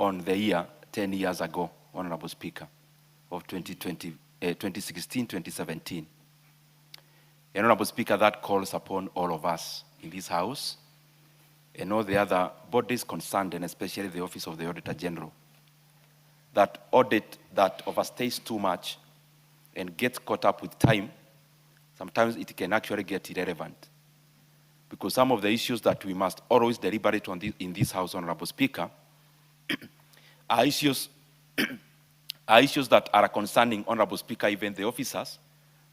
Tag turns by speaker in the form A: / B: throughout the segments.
A: on the year 10 years ago, Honorable Speaker, of 2016-2017. And Honorable Speaker, that calls upon all of us in this House and all the other bodies concerned, and especially the Office of the Auditor General, that audit that overstays too much and gets caught up with time, sometimes it can actually get irrelevant. Because some of the issues that we must always deliberate on in this House, Honorable Speaker, are issues that are concerning, Honorable Speaker, even the officers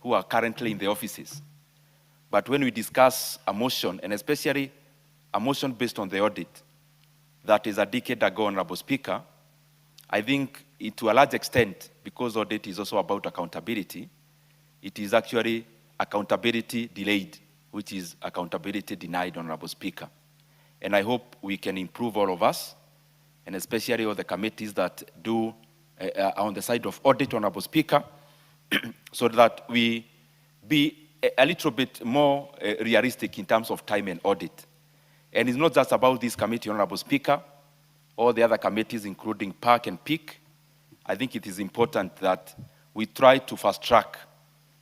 A: who are currently in the offices. But when we discuss a motion, and especially a motion based on the audit that is a decade ago, Honorable Speaker, I think to a large extent, because audit is also about accountability, it is actually accountability delayed, which is accountability denied, Honorable Speaker. And I hope we can improve, all of us, and especially all the committees that do on the side of audit, Honorable Speaker, so that we be a little bit more realistic in terms of time and audit. And it's not just about this committee, Honorable Speaker, all the other committees, including PAC and PIC. I think it is important that we try to fast track,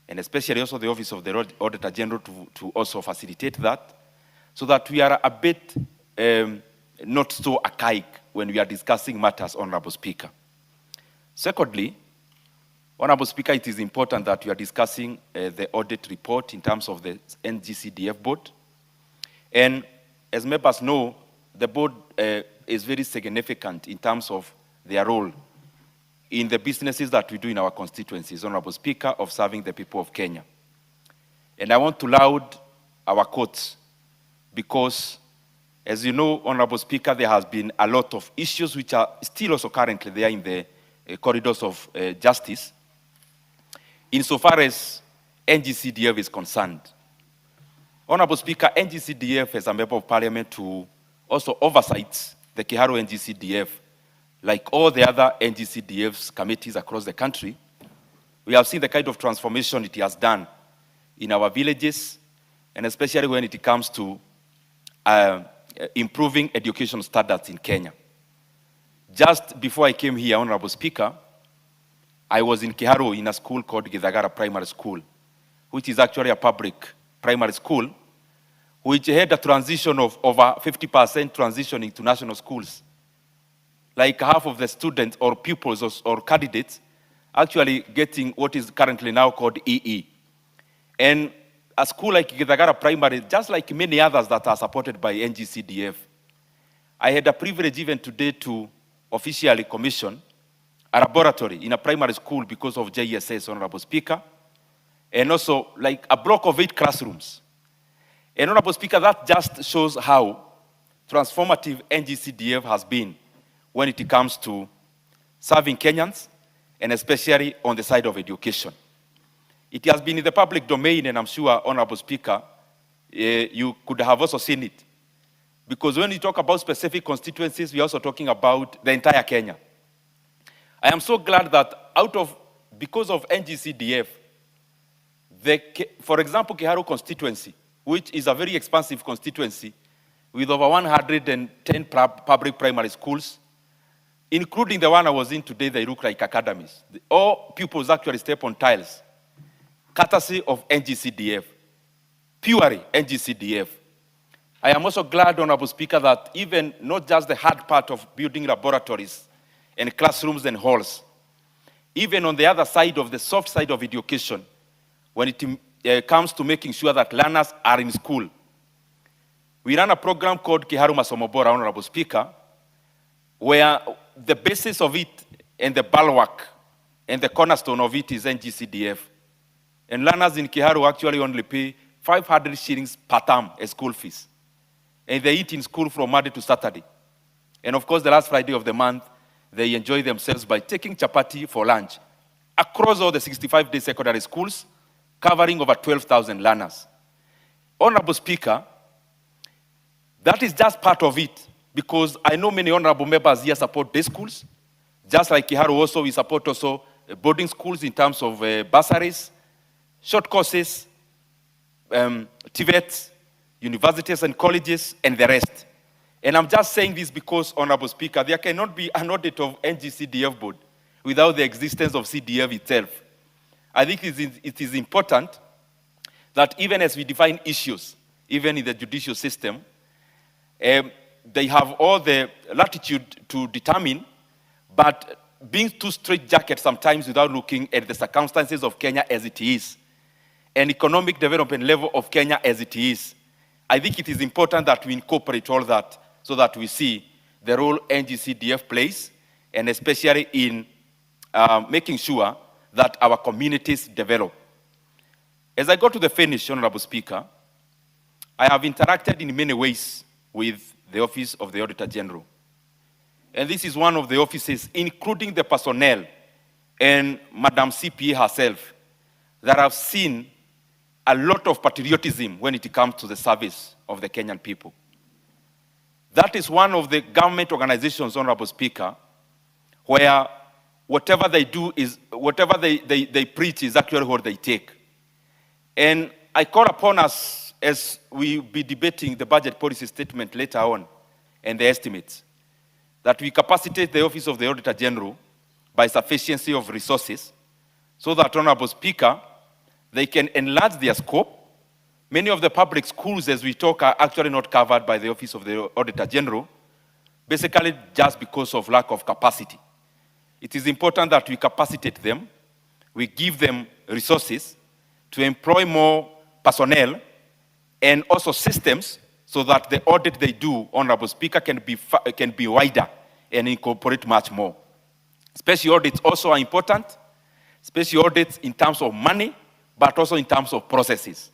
A: and especially also the Office of the Auditor General to also facilitate that, so that we are a bit not so archaic when we are discussing matters, Honorable Speaker. Secondly, Honorable Speaker, it is important that we are discussing the audit report in terms of the NGCDF board. And as members know, the board is very significant in terms of their role in the businesses that we do in our constituencies, Honorable Speaker, of serving the people of Kenya. And I want to laud our courts because, as you know, Honorable Speaker, there has been a lot of issues which are still also currently there in the corridors of justice, insofar as NGCDF is concerned. Honorable Speaker, NGCDF as a member of parliament who also oversights the Kiharu NGCDF, like all the other NGCDF's committees across the country. We have seen the kind of transformation it has done in our villages, and especially when it comes to improving education standards in Kenya. Just before I came here, Honorable Speaker, I was in Kiharu in a school called Githagara Primary School, which is actually a public primary school, which had a transition of over 50% transitioning to national schools. Like half of the students or pupils or candidates actually getting what is currently now called EE. And a school like Githagara Primary, just like many others that are supported by NGCDF, I had a privilege even today to officially commission a laboratory in a primary school because of JSS, Honorable Speaker, and also like a block of 8 classrooms. And Honorable Speaker, that just shows how transformative NGCDF has been when it comes to serving Kenyans, and especially on the side of education. It has been in the public domain, and I'm sure, Honorable Speaker, you could have also seen it. Because when we talk about specific constituencies, we're also talking about the entire Kenya. I am so glad that because of NGCDF, for example, Kiharu constituency, which is a very expansive constituency with over 110 public primary schools, including the one I was in today, they look like academies. All pupils actually step on tiles, courtesy of NGCDF, purely NGCDF. I am also glad, Honorable Speaker, that even not just the hard part of building laboratories and classrooms and halls, even on the other side of the soft side of education, when it comes to making sure that learners are in school. We run a program called Kiharu Masomo Bora, Honorable Speaker, where the basis of it and the bulwark and the cornerstone of it is NGCDF. And learners in Kiharu actually only pay 500 shillings per term as school fees. And they eat in school from Monday to Saturday. And of course, the last Friday of the month, they enjoy themselves by taking chapati for lunch across all the 65-day secondary schools, covering over 12,000 learners. Honorable Speaker, that is just part of it, because I know many honorable members here support day schools. Just like Kiharu also, we support also boarding schools in terms of bursaries, short courses, TVETs, universities and colleges, and the rest. And I'm just saying this because, Honorable Speaker, there cannot be an audit of NGCDF board without the existence of CDF itself. I think it is important that even as we define issues, even in the judicial system, they have all the latitude to determine, but being too straitjacket sometimes without looking at the circumstances of Kenya as it is, and economic development level of Kenya as it is, I think it is important that we incorporate all that so that we see the role NGCDF plays, and especially in making sure that our communities develop. As I go to the finish, Honorable Speaker, I have interacted in many ways with the Office of the Auditor General. And this is one of the offices, including the personnel and Madam CPA herself, that have seen a lot of patriotism when it comes to the service of the Kenyan people. That is one of the government organizations, Honorable Speaker, where whatever they do is, whatever they preach is actually what they take. And I call upon us, as we be debating the budget policy statement later on and the estimates, that we capacitate the Office of the Auditor General by sufficiency of resources so that, Honorable Speaker, they can enlarge their scope. Many of the public schools, as we talk, are actually not covered by the Office of the Auditor General, basically just because of lack of capacity. It is important that we capacitate them, we give them resources to employ more personnel and also systems so that the audit they do, Honorable Speaker, can be wider and incorporate much more. Special audits also are important, special audits in terms of money, but also in terms of processes.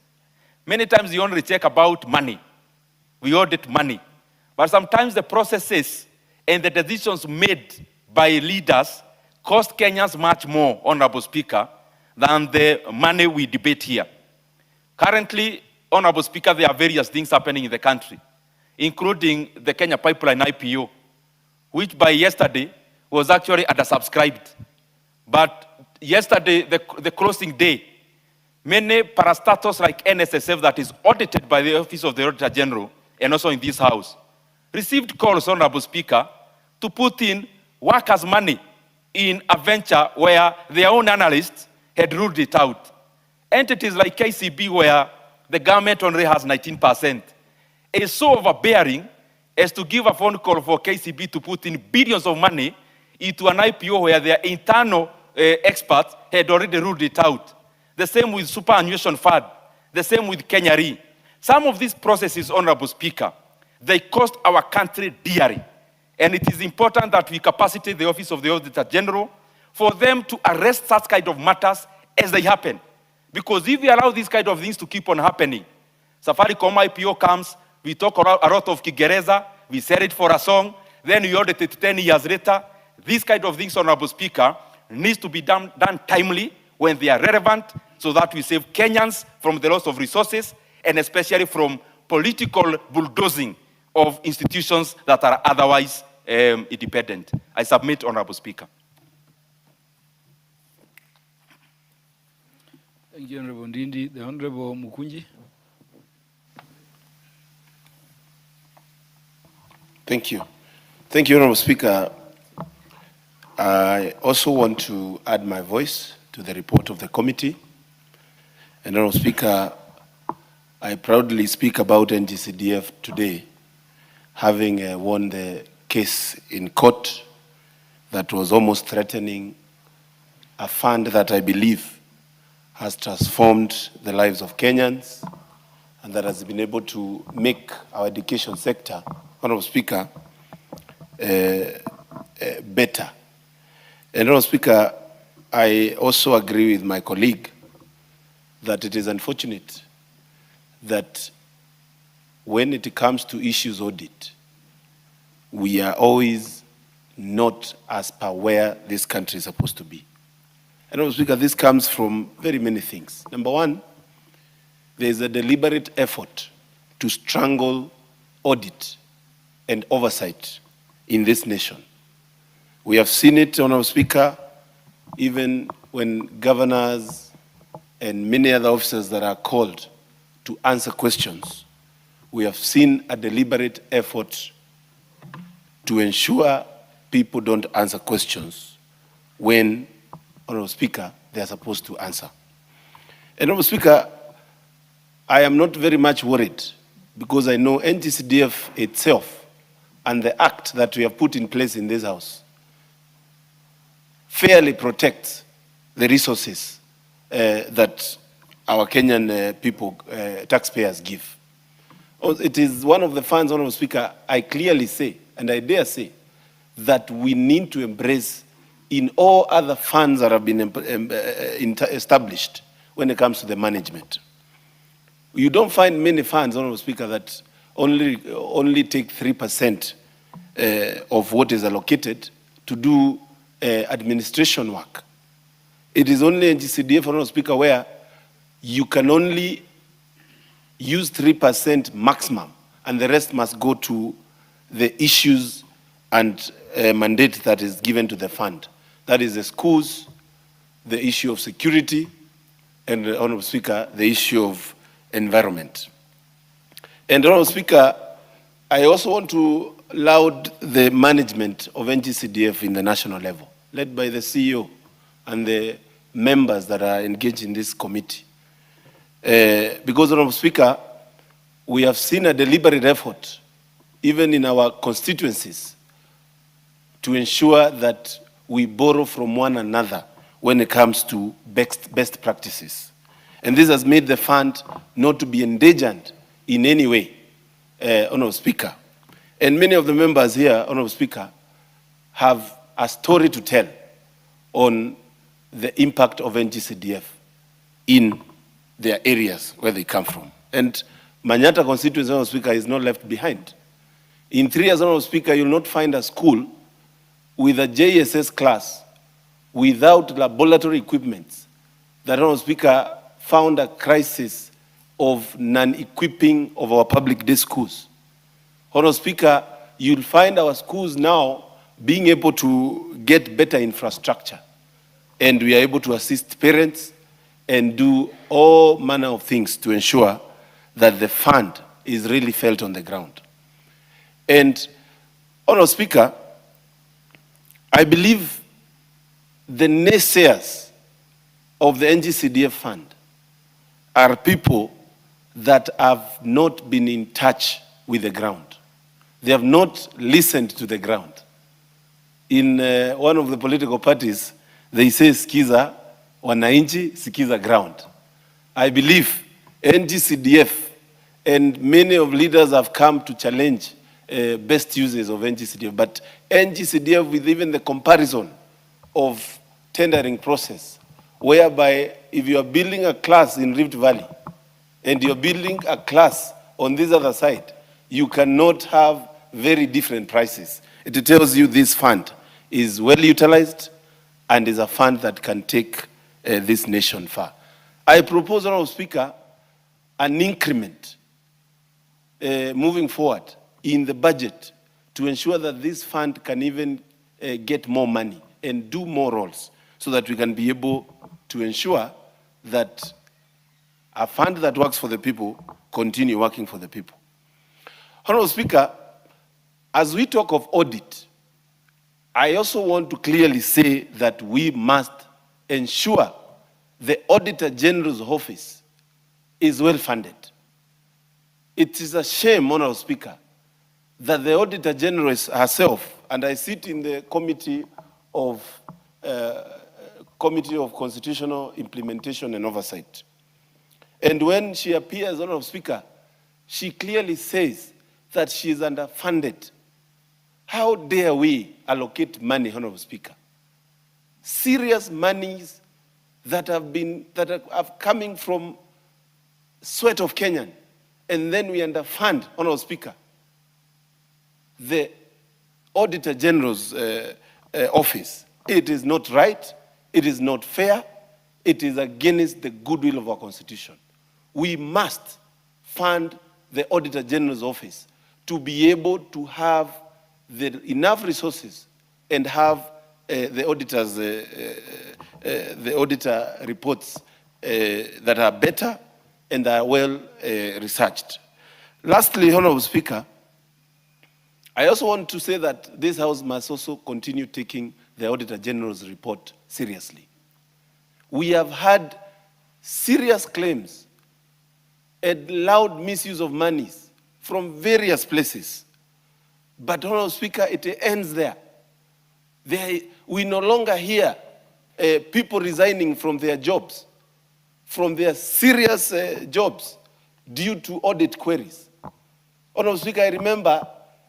A: Many times we only check about money. We audit money. But sometimes the processes and the decisions made by leaders cost Kenyans much more, Honorable Speaker, than the money we debate here. Currently, Honorable Speaker, there are various things happening in the country, including the Kenya Pipeline IPO, which by yesterday was actually undersubscribed. But yesterday, the closing day, many parastatals like NSSF that is audited by the Office of the Auditor General and also in this House, received calls, Honorable Speaker, to put in workers' money in a venture where their own analysts had ruled it out. Entities like KCB, where the government only has 19%, is so overbearing as to give a phone call for KCB to put in billions of money into an IPO where their internal experts had already ruled it out. The same with superannuation fund, the same with Kenya Re. Some of these processes, Honorable Speaker, they cost our country dearly. And it is important that we capacitate the Office of the Auditor General for them to arrest such kind of matters as they happen. Because if we allow these kind of things to keep on happening, Safaricom IPO comes, we talk a lot of Kiingereza, we sell it for a song, then we audit it 10 years later. These kind of things, Honorable Speaker, needs to be done timely when they are relevant so that we save Kenyans from the loss of resources and especially from political bulldozing of institutions that are otherwise independent. I submit, Honorable Speaker.
B: Thank you, Honorable Ndindi. The Honorable Mukunji.
C: Thank you. Thank you, Honorable Speaker. I also want to add my voice to the report of the committee. And Honorable Speaker, I proudly speak about NGCDF today, having won the case in court that was almost threatening a fund that I believe has transformed the lives of Kenyans and that has been able to make our education sector, Honorable Speaker, better. And Honorable Speaker, I also agree with my colleague that it is unfortunate that when it comes to issues audit, we are always not as per where this country is supposed to be. And Honorable Speaker, this comes from very many things. Number one, there is a deliberate effort to strangle audit and oversight in this nation. We have seen it, Honorable Speaker, even when governors and many other officers that are called to answer questions. We have seen a deliberate effort to ensure people don't answer questions when, Honorable Speaker, they are supposed to answer. And Honorable Speaker, I am not very much worried because I know NGCDF itself and the act that we have put in place in this House fairly protects the resources that our Kenyan people, taxpayers, give. It is one of the funds, Honorable Speaker, I clearly say, and I dare say, that we need to embrace in all other funds that have been established when it comes to the management. You don't find many funds, Honorable Speaker, that only take 3% of what is allocated to do administration work. It is only in GCDF, Honorable Speaker, where you can only use 3% maximum, and the rest must go to the issues and mandate that is given to the fund. That is the schools, the issue of security, and, Honorable Speaker, the issue of environment. And, Honorable Speaker, I also want to laud the management of NGCDF in the national level, led by the CEO and the members that are engaged in this committee. Because, Honorable Speaker, we have seen a deliberate effort, even in our constituencies, to ensure that we borrow from one another when it comes to best practices. And this has made the fund not to be endangered in any way, Honorable Speaker. And many of the members here, Honorable Speaker, have a story to tell on the impact of NGCDF in their areas where they come from. And Manyatta constituency, Honorable Speaker, is not left behind. In 3 years, Honorable Speaker, you'll not find a school with a JSS class without laboratory equipment that, Honorable Speaker, found a crisis of non-equipping of our public day schools. Honorable Speaker, you'll find our schools now being able to get better infrastructure, and we are able to assist parents and do all manner of things to ensure that the fund is really felt on the ground. And, Honorable Speaker, I believe the naysayers of the NGCDF fund are people that have not been in touch with the ground. They have not listened to the ground. In one of the political parties, they say, sikiza wananchi, sikiza ground. I believe NGCDF and many of leaders have come to challenge best uses of NGCDF, but NGCDF, with even the comparison of tendering process, whereby if you are building a class in Rift Valley and you're building a class on this other side, you cannot have very different prices. It tells you this fund is well utilized and is a fund that can take this nation far. I propose, Honorable Speaker, an increment moving forward in the budget to ensure that this fund can even get more money and do more roles so that we can be able to ensure that a fund that works for the people continue working for the people. Honorable Speaker, as we talk of audit, I also want to clearly say that we must ensure the Auditor General's office is well funded. It is a shame, Honorable Speaker, that the Auditor General herself, and I sit in the Committee of Constitutional Implementation and Oversight. And when she appears, Honorable Speaker, she clearly says that she is underfunded. How dare we allocate money, Honorable Speaker? Serious monies that are coming from sweat of Kenyan, and then we underfund, Honorable Speaker, the Auditor General's office. It is not right, it is not fair, it is against the goodwill of our Constitution. We must fund the Auditor General's office to be able to have enough resources and have the auditor reports that are better and are well researched. Lastly, Honorable Speaker, I also want to say that this House must also continue taking the Auditor General's report seriously. We have had serious claims and loud misuse of monies from various places. But, Honorable Speaker, it ends there. We no longer hear people resigning from their jobs, from their serious jobs, due to audit queries. Honorable Speaker, I remember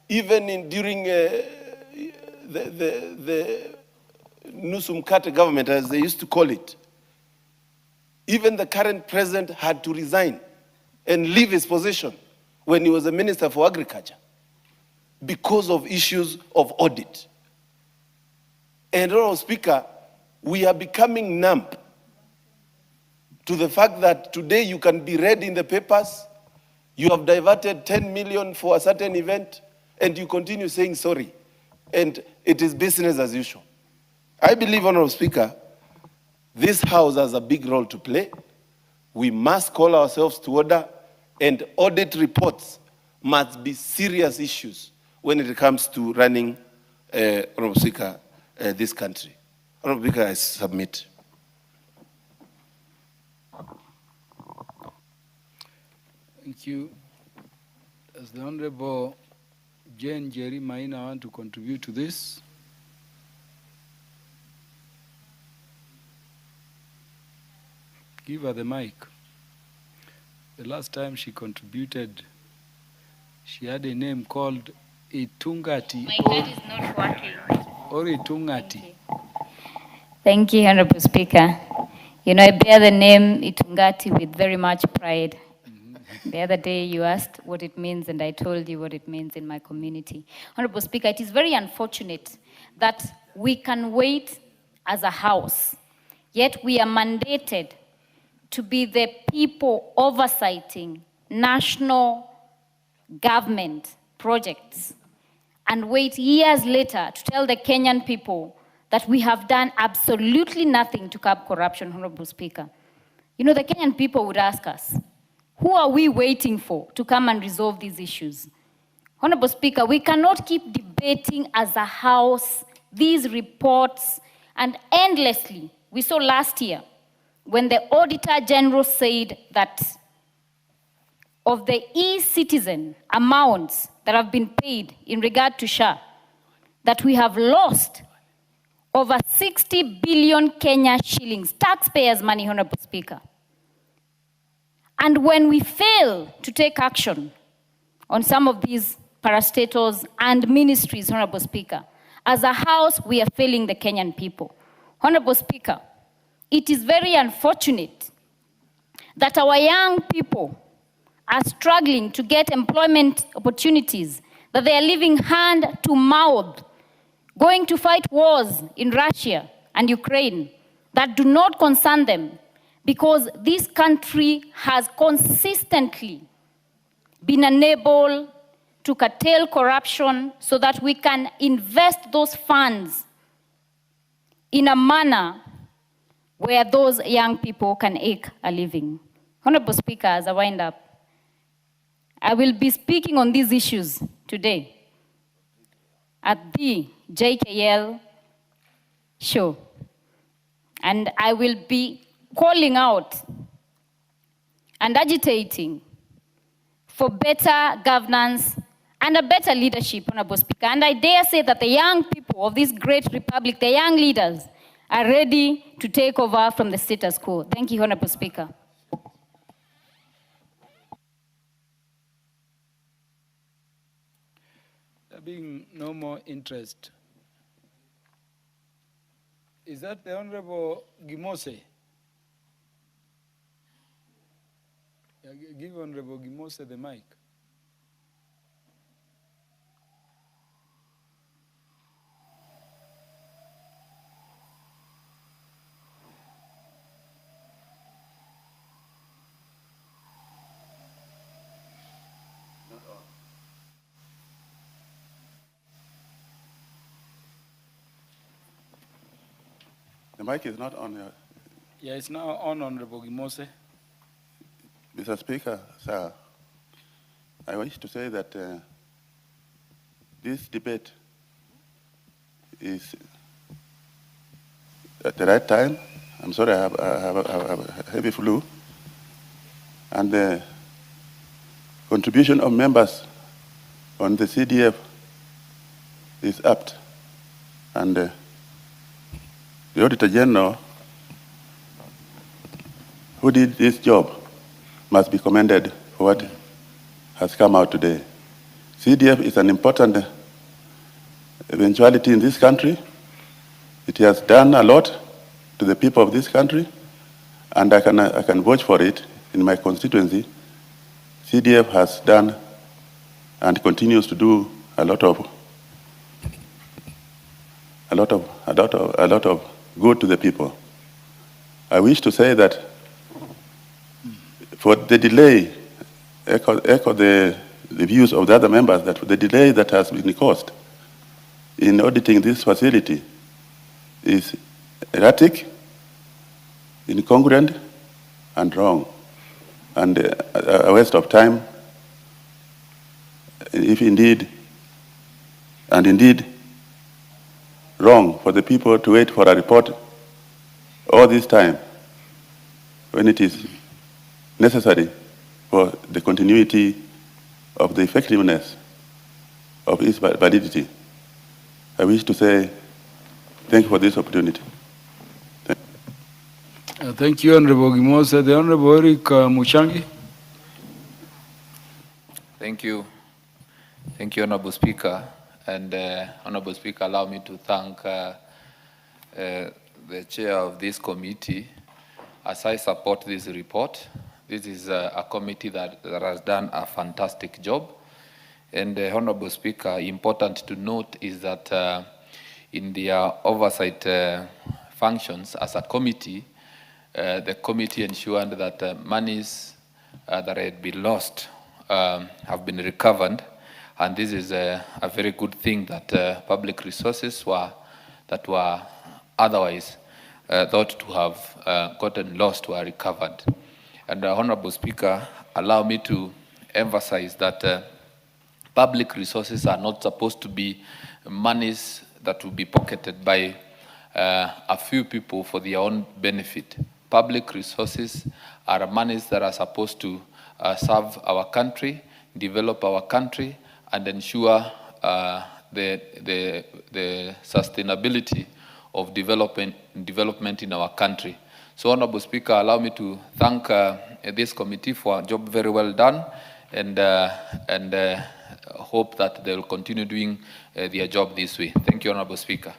C: even during the Nusu Mkate government, as they used to call it, even the current president had to resign and leave his position when he was a minister for agriculture because of issues of audit. And, Honorable Speaker, we are becoming numb to the fact that today you can be read in the papers, you have diverted 10 million for a certain event, and you continue saying sorry. And it is business as usual. I believe, Honorable Speaker, this House has a big role to play. We must call ourselves to order, and audit reports must be serious issues when it comes to running, Honorable Speaker, this country. Honorable Speaker, I submit.
B: Thank you. Does the Honorable Jane Jerry Maina want to contribute to this? Give her the mic. The last time she contributed, she had a name called Itungati.
D: My card is not working.
B: Or Itungati.
D: Thank you, Honorable Speaker. You know, I bear the name Itungati with very much pride. The other day you asked what it means, and I told you what it means in my community. Honorable Speaker, it is very unfortunate that we can wait as a House, yet we are mandated to be the people oversighting national government projects and wait years later to tell the Kenyan people that we have done absolutely nothing to curb corruption, Honorable Speaker. You know, the Kenyan people would ask us, who are we waiting for to come and resolve these issues? Honorable Speaker, we cannot keep debating as a House these reports and endlessly. We saw last year when the Auditor General said that of the e-citizen amounts that have been paid in regard to SHA, that we have lost over 60 billion Kenya shillings, taxpayers' money, Honorable Speaker. And when we fail to take action on some of these parastatals and ministries, Honorable Speaker, as a House, we are failing the Kenyan people. Honorable Speaker, it is very unfortunate that our young people are struggling to get employment opportunities, that they are living hand to mouth, going to fight wars in Russia and Ukraine that do not concern them, because this country has consistently been unable to curtail corruption so that we can invest those funds in a manner where those young people can eke a living. Honorable Speaker, as I wind up, I will be speaking on these issues today at the JKL show. And I will be calling out and agitating for better governance and a better leadership, Honorable Speaker. And I dare say that the young people of this great republic, the young leaders, are ready to take over from the status quo. Thank you, Honorable Speaker.
B: There being no more interest. Is that the Honorable Gimose? Yeah, give Honorable Gimose the mic.
E: The mic is not on.
B: Yeah, it's now on, Honorable Gimose.
E: Mr. Speaker, sir, I wish to say that this debate is at the right time. I'm sorry, I have a heavy flu. And the contribution of members on the CDF is apt. And the Auditor General, who did this job, must be commended for what has come out today. CDF is an important eventuality in this country. It has done a lot to the people of this country, and I can vouch for it in my constituency. CDF has done and continues to do a lot of good to the people. I wish to say that for the delay, echo the views of the other members, that the delay that has been caused in auditing this facility is erratic, incongruent, and wrong, and a waste of time, if indeed wrong for the people to wait for a report all this time when it is necessary for the continuity of the effectiveness of its validity. I wish to say thank you for this opportunity.
B: Thank you, Honorable Gimosa. The Honorable Eric Muchangi.
F: Thank you. Thank you, Honorable Speaker. And Honorable Speaker, allow me to thank the chair of this committee as I support this report. This is a committee that has done a fantastic job. And Honorable Speaker, important to note is that in their oversight functions as a committee, the committee ensured that monies that had been lost have been recovered. And this is a very good thing that public resources that were otherwise thought to have gotten lost were recovered. And Honorable Speaker, allow me to emphasize that public resources are not supposed to be monies that will be pocketed by a few people for their own benefit. Public resources are monies that are supposed to serve our country, develop our country, and ensure the sustainability of development in our country. So, Honorable Speaker, allow me to thank this committee for a job very well done, and hope that they will continue doing their job this way. Thank you, Honorable Speaker.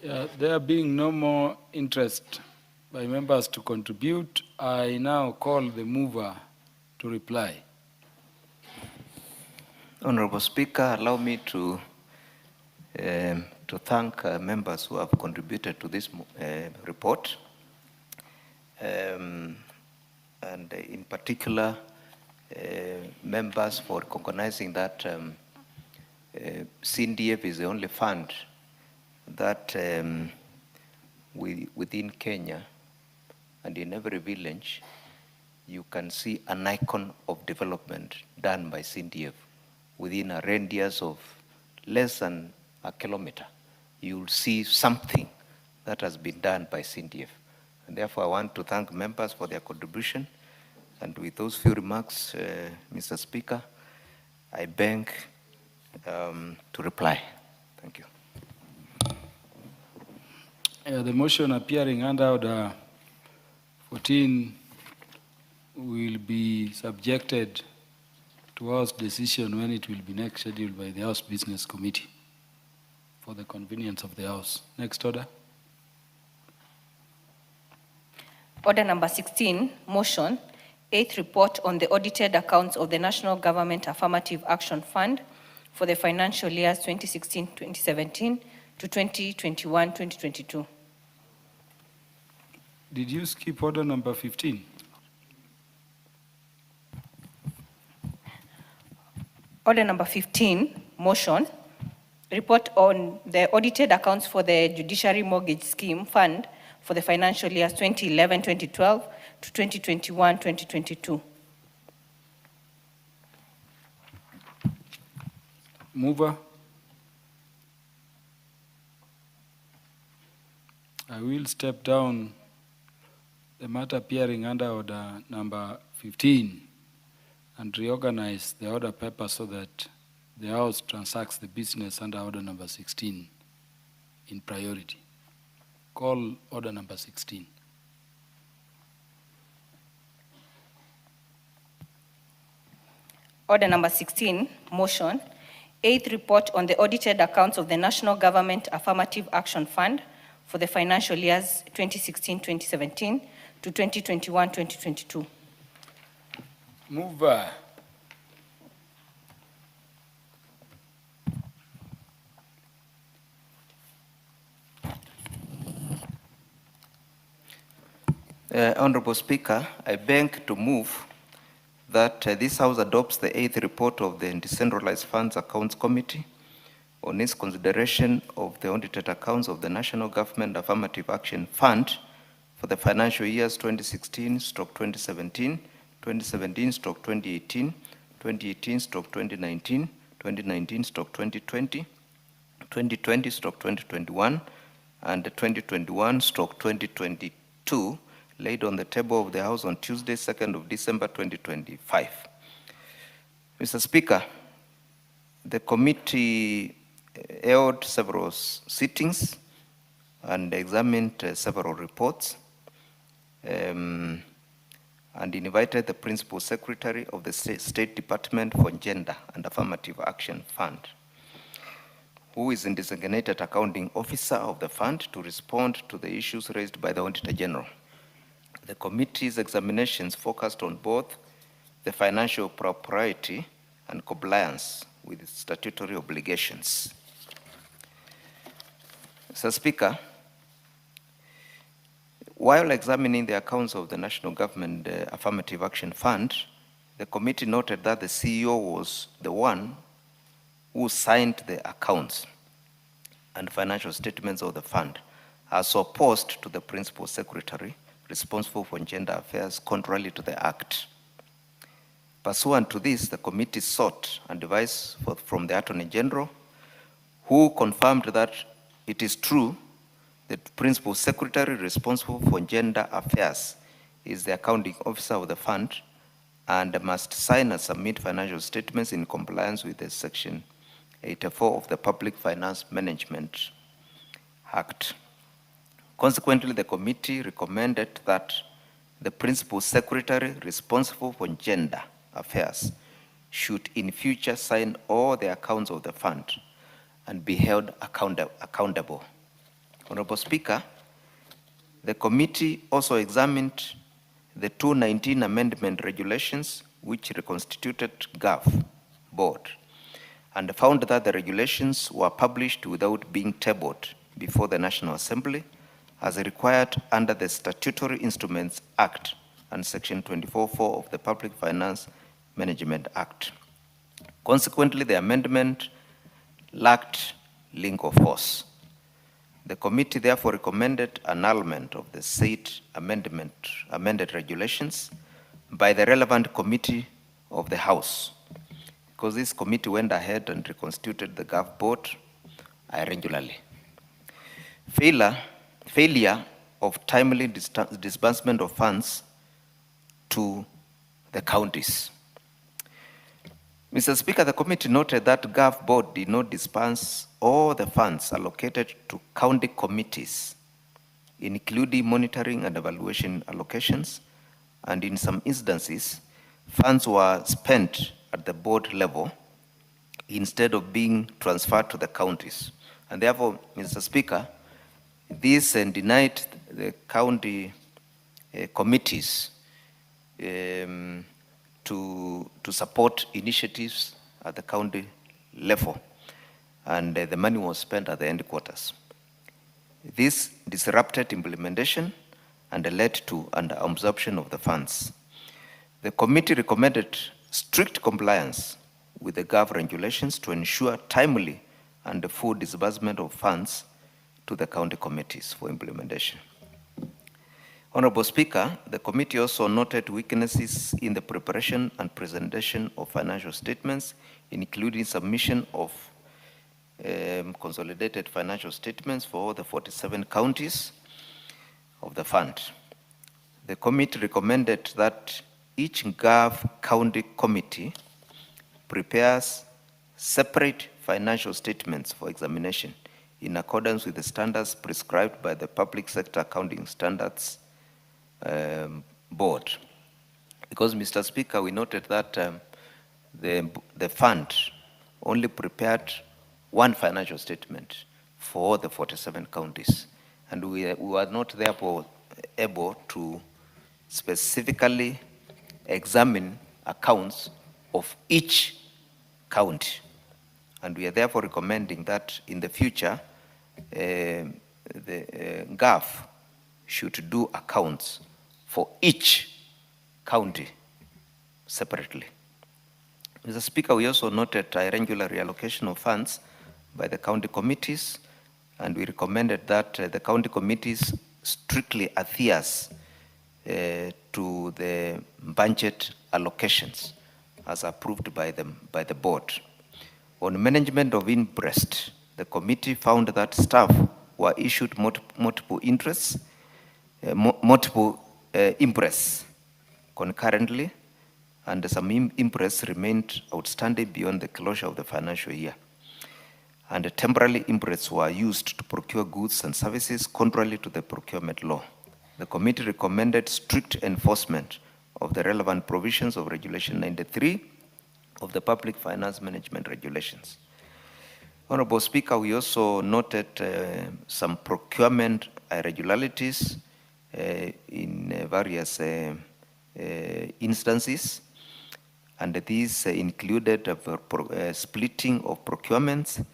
B: Yeah, there being no more interest by members to contribute, I now call the mover to reply.
G: Honorable Speaker, allow me to thank members who have contributed to this report, and in particular members for recognizing that CDF is the only fund that within Kenya and in every village you can see an icon of development done by CDF within a radius of less than a kilometer. You'll see something that has been done by CDF. And therefore, I want to thank members for their contribution. And with those few remarks, Mr. Speaker, I beg to reply. Thank you.
B: The motion appearing under Order 14 will be subjected to House decision when it will be next scheduled by the House Business Committee for the convenience of the House. Next order.
H: Order number 16, motion, 8th report on the audited accounts of the National Government Affirmative Action Fund for the financial years 2016-2017 to 2021-2022.
B: Did you skip order number 15?
H: Order number 15, motion, report on the audited accounts for the Judiciary Mortgage Scheme Fund for the financial years 2011-2012 to 2021-2022.
B: Mover. I will step down the matter appearing under order number 15 and reorganize the order paper so that the House transacts the business under order number 16 in priority. Call order number 16.
H: Order number 16, motion. 8th report on the audited accounts of the National Government Affirmative Action Fund for the financial years 2016-2017 to 2021-2022.
B: Mover.
G: Honorable Speaker, I beg to move that this House adopts the 8th report of the Decentralized Funds Accounts Committee on its consideration of the audited accounts of the National Government Affirmative Action Fund for the financial years 2016-2017, 2017-2018, 2018-2019, 2019-2020, 2020-2021, and 2021-2022, laid on the table of the House on Tuesday, 2nd of December, 2025. Mr. Speaker, the committee held several sittings and examined several reports and invited the Principal Secretary of the State Department for Gender and Affirmative Action Fund, who is the designated accounting officer of the fund, to respond to the issues raised by the Auditor General. The committee's examinations focused on both the financial propriety and compliance with statutory obligations. Mr. Speaker, while examining the accounts of the National Government Affirmative Action Fund, the committee noted that the CEO was the one who signed the accounts and financial statements of the fund, as opposed to the Principal Secretary responsible for gender affairs, contrary to the Act. Pursuant to this, the committee sought advice from the Attorney General, who confirmed that it is true that the Principal Secretary responsible for gender affairs is the accounting officer of the fund and must sign and submit financial statements in compliance with the Section 84 of the Public Finance Management Act. Consequently, the committee recommended that the Principal Secretary responsible for gender affairs should in future sign all the accounts of the fund and be held accountable. Honorable Speaker, the committee also examined the 2019 amendment regulations which reconstituted GAF board and found that the regulations were published without being tabled before the National Assembly as required under the Statutory Instruments Act and Section 24(4) of the Public Finance Management Act. Consequently, the amendment lacked legal force. The committee therefore recommended annulment of the said amended regulations by the relevant committee of the House, because this committee went ahead and reconstituted the GAF board irregularly. Failure of timely disbursement of funds to the counties. Mr. Speaker, the committee noted that GAF board did not disburse all the funds allocated to county committees, including monitoring and evaluation allocations, and in some instances, funds were spent at the board level instead of being transferred to the counties. And therefore, Mr. Speaker, this denied the county committees to support initiatives at the county level, and the money was spent at the headquarters. This disrupted implementation and led to an absorption of the funds. The committee recommended strict compliance with the GAF regulations to ensure timely and full disbursement of funds to the county committees for implementation. Honorable Speaker, the committee also noted weaknesses in the preparation and presentation of financial statements, including submission of consolidated financial statements for all the 47 counties of the fund. The committee recommended that each GAV county committee prepares separate financial statements for examination in accordance with the standards prescribed by the Public Sector Accounting Standards Board. Because, Mr. Speaker, we noted that the fund only prepared one financial statement for the 47 counties, and we were not therefore able to specifically examine accounts of each county. And we are therefore recommending that in the future, the GAF should do accounts for each county separately. Mr. Speaker, we also noted irregular reallocation of funds by the county committees, and we recommended that the county committees strictly adheres to the budget allocations as approved by the board. On management of interest, the committee found that staff were issued multiple interests, impress concurrently, and some impress remained outstanding beyond the closure of the financial year. And the temporary impress were used to procure goods and services contrary to the procurement law. The committee recommended strict enforcement of the relevant provisions of Regulation 93 of the Public Finance Management Regulations. Honorable Speaker, we also noted some procurement irregularities in various instances, and these included splitting of procurements,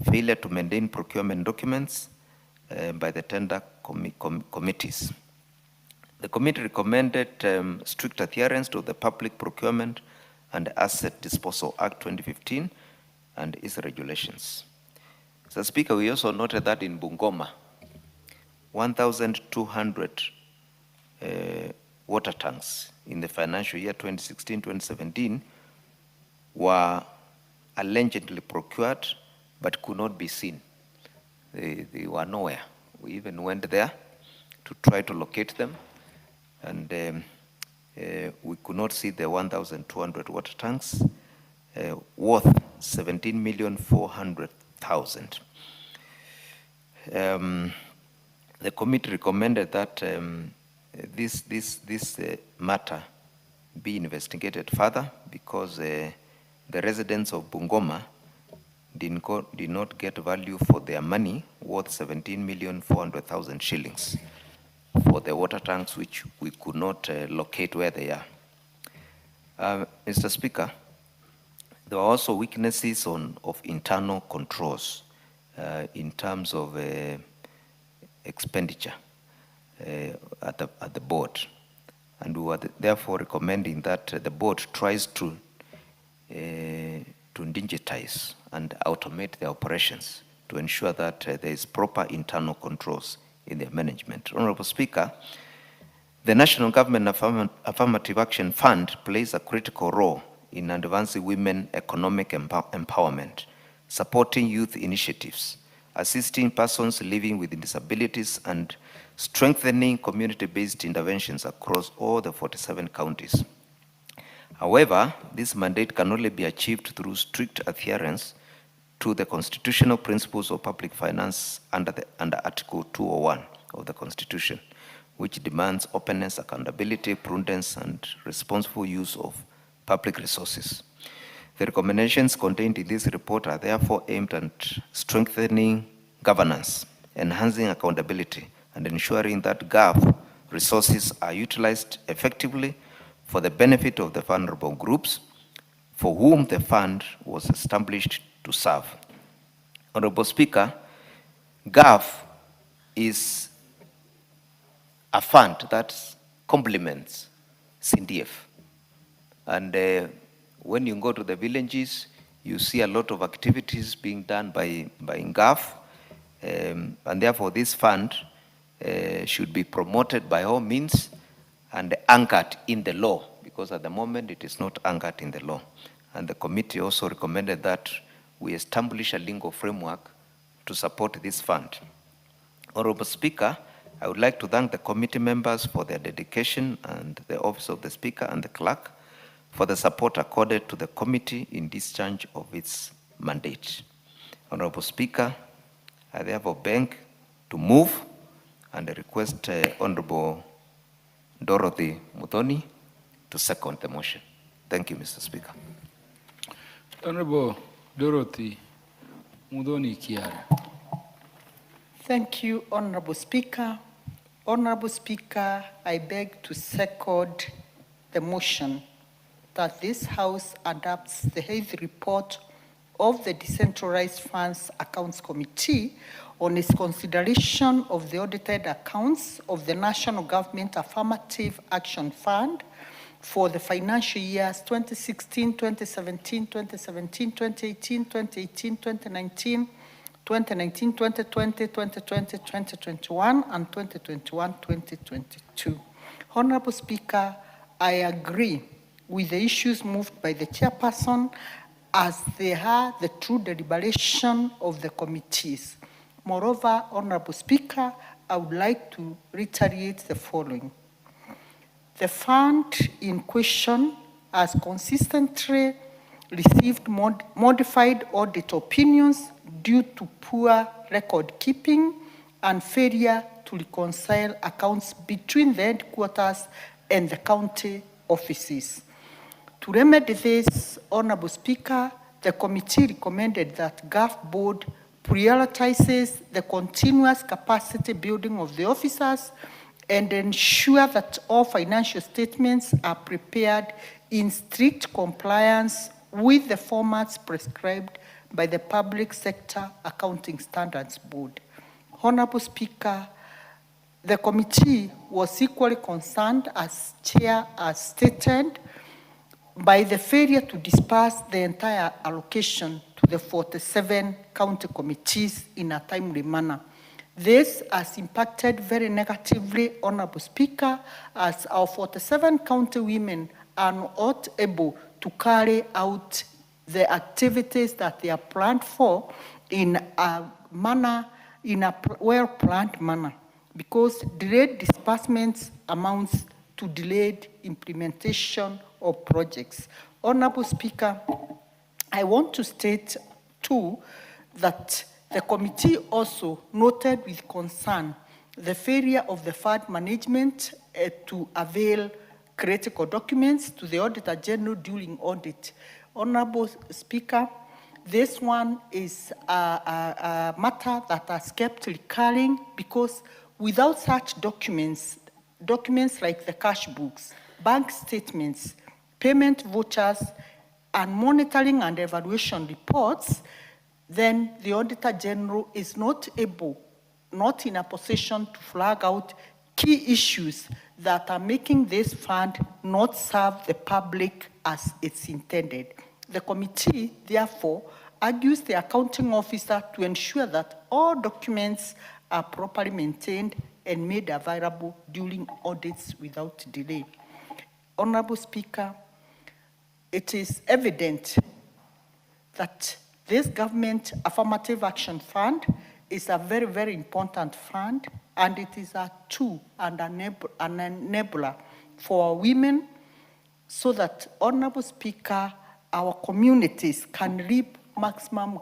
G: failure to maintain procurement documents by the tender committees. The committee recommended strict adherence to the Public Procurement and Asset Disposal Act 2015 and its regulations. Mr. Speaker, we also noted that in Bungoma, 1,200 water tanks in the financial year 2016-2017 were allegedly procured but could not be seen. They were nowhere. We even went there to try to locate them, and we could not see the 1,200 water tanks worth 17,400,000. The committee recommended that this matter be investigated further, because the residents of Bungoma did not get value for their money worth 17,400,000 shillings for the water tanks, which we could not locate where they are. Mr. Speaker, there were also weaknesses of internal controls in terms of expenditure at the board, and we were therefore recommending that the board tries to digitize and automate their operations to ensure that there is proper internal controls in their management. Honorable Speaker, the National Government Affirmative Action Fund plays a critical role in advancing women economic empowerment, supporting youth initiatives, assisting persons living with disabilities, and strengthening community-based interventions across all the 47 counties. However, this mandate can only be achieved through strict adherence to the constitutional principles of public finance under Article 201 of the Constitution, which demands openness, accountability, prudence, and responsible use of public resources. The recommendations contained in this report are therefore aimed at strengthening governance, enhancing accountability, and ensuring that GAF resources are utilized effectively for the benefit of the vulnerable groups for whom the fund was established to serve. Honorable Speaker, GAF is a fund that complements CDF. And when you go to the villages, you see a lot of activities being done by GAF, and therefore this fund should be promoted by all means and anchored in the law, because at the moment it is not anchored in the law. And the committee also recommended that we establish a legal framework to support this fund. Honorable Speaker, I would like to thank the committee members for their dedication and the Office of the Speaker and the Clerk for the support accorded to the committee in discharge of its mandate. Honorable Speaker, I therefore beg to move and request Honorable Dorothy Muthoni to second the motion. Thank you, Mr. Speaker.
B: Honorable Dorothy Muthoni Kiara.
I: Thank you, Honorable Speaker. Honorable Speaker, I beg to second the motion that this House adopts the eighth report of the Decentralized Funds Accounts Committee on its consideration of the audited accounts of the National Government Affirmative Action Fund for the financial years 2016, 2017, 2017, 2018, 2018, 2019, 2019, 2020, 2020, 2021, and 2021, 2022. Honorable Speaker, I agree with the issues moved by the chairperson as they are the true deliberation of the committees. Moreover, Honorable Speaker, I would like to reiterate the following. The fund in question has consistently received modified audit opinions due to poor record keeping and failure to reconcile accounts between the headquarters and the county offices. To remedy this, Honorable Speaker, the committee recommended that GAF Board prioritizes the continuous capacity building of the officers and ensure that all financial statements are prepared in strict compliance with the formats prescribed by the Public Sector Accounting Standards Board. Honorable Speaker, the committee was equally concerned, as Chair has stated, by the failure to disperse the entire allocation to the 47 county committees in a timely manner. This has impacted very negatively, Honorable Speaker, as our 47 county women are not able to carry out the activities that they are planned for in a manner, in a well-planned manner, because delayed disbursements amounts to delayed implementation of projects. Honorable Speaker, I want to state too that the committee also noted with concern the failure of the fund management to avail critical documents to the Auditor General during audit. Honorable Speaker, this one is a matter that has kept recurring, because without such documents like the cash books, bank statements, payment vouchers, and monitoring and evaluation reports, then the Auditor General is not in a position to flag out key issues that are making this fund not serve the public as it's intended. The committee, therefore, argues the accounting officer to ensure that all documents are properly maintained and made available during audits without delay. Honorable Speaker, it is evident that this government affirmative action fund is a very, very important fund, and it is a tool and an enabler for women, so that, Honorable Speaker, our communities can reap maximum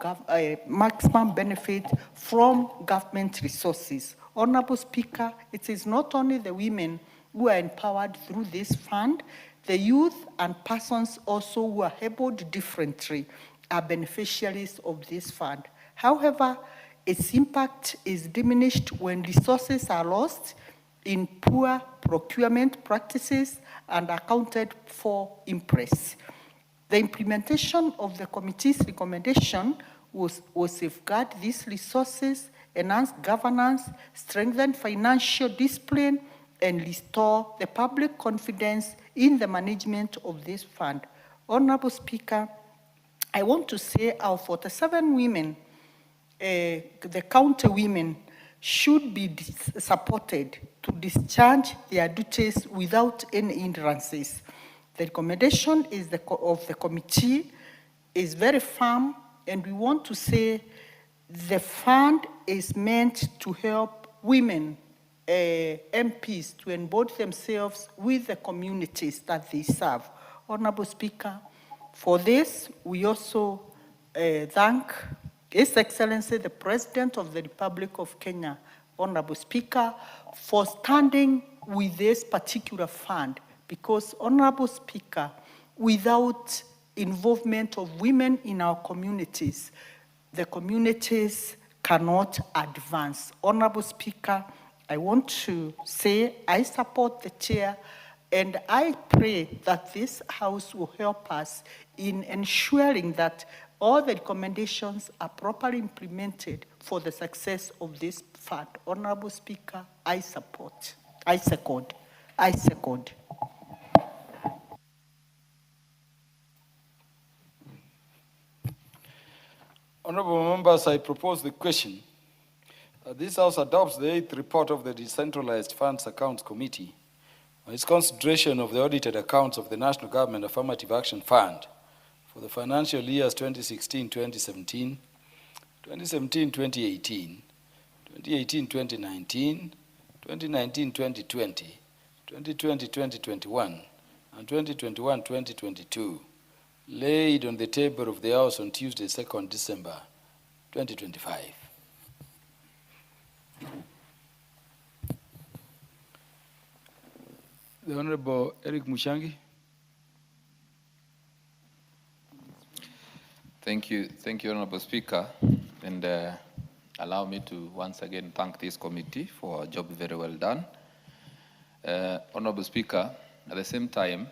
I: benefit from government resources. Honorable Speaker, it is not only the women who are empowered through this fund, the youth and persons also who are able differently are beneficiaries of this fund. However, its impact is diminished when resources are lost in poor procurement practices and accounted for in press. The implementation of the committee's recommendation was safeguard these resources, enhance governance, strengthen financial discipline, and restore the public confidence in the management of this fund. Honorable Speaker, I want to say our 47 women, the county women, should be supported to discharge their duties without any hindrances. The recommendation of the committee is very firm, and we want to say the fund is meant to help women MPs to embody themselves with the communities that they serve. Honorable Speaker, for this, we also thank His Excellency, the President of the Republic of Kenya, Honorable Speaker, for standing with this particular fund, because, Honorable Speaker, without involvement of women in our communities, the communities cannot advance. Honorable Speaker, I want to say I support the chair, and I pray that this House will help us in ensuring that all the recommendations are properly implemented for the success of this fund. Honorable Speaker, I support. I second. I second.
B: Honorable members, I propose the question. This House adopts the 8th report of the Decentralized Funds Accounts Committee on its consideration of the audited accounts of the National Government Affirmative Action Fund for the financial years 2016-2017, 2017-2018, 2018-2019, 2019-2020, 2020-2021, and 2021-2022, laid on the table of the House on Tuesday, 2nd December, 2025. The Honorable Eric Mushangi.
F: Thank you, Honorable Speaker, and allow me to once again thank this committee for a job very well done. Honorable Speaker, at the same time,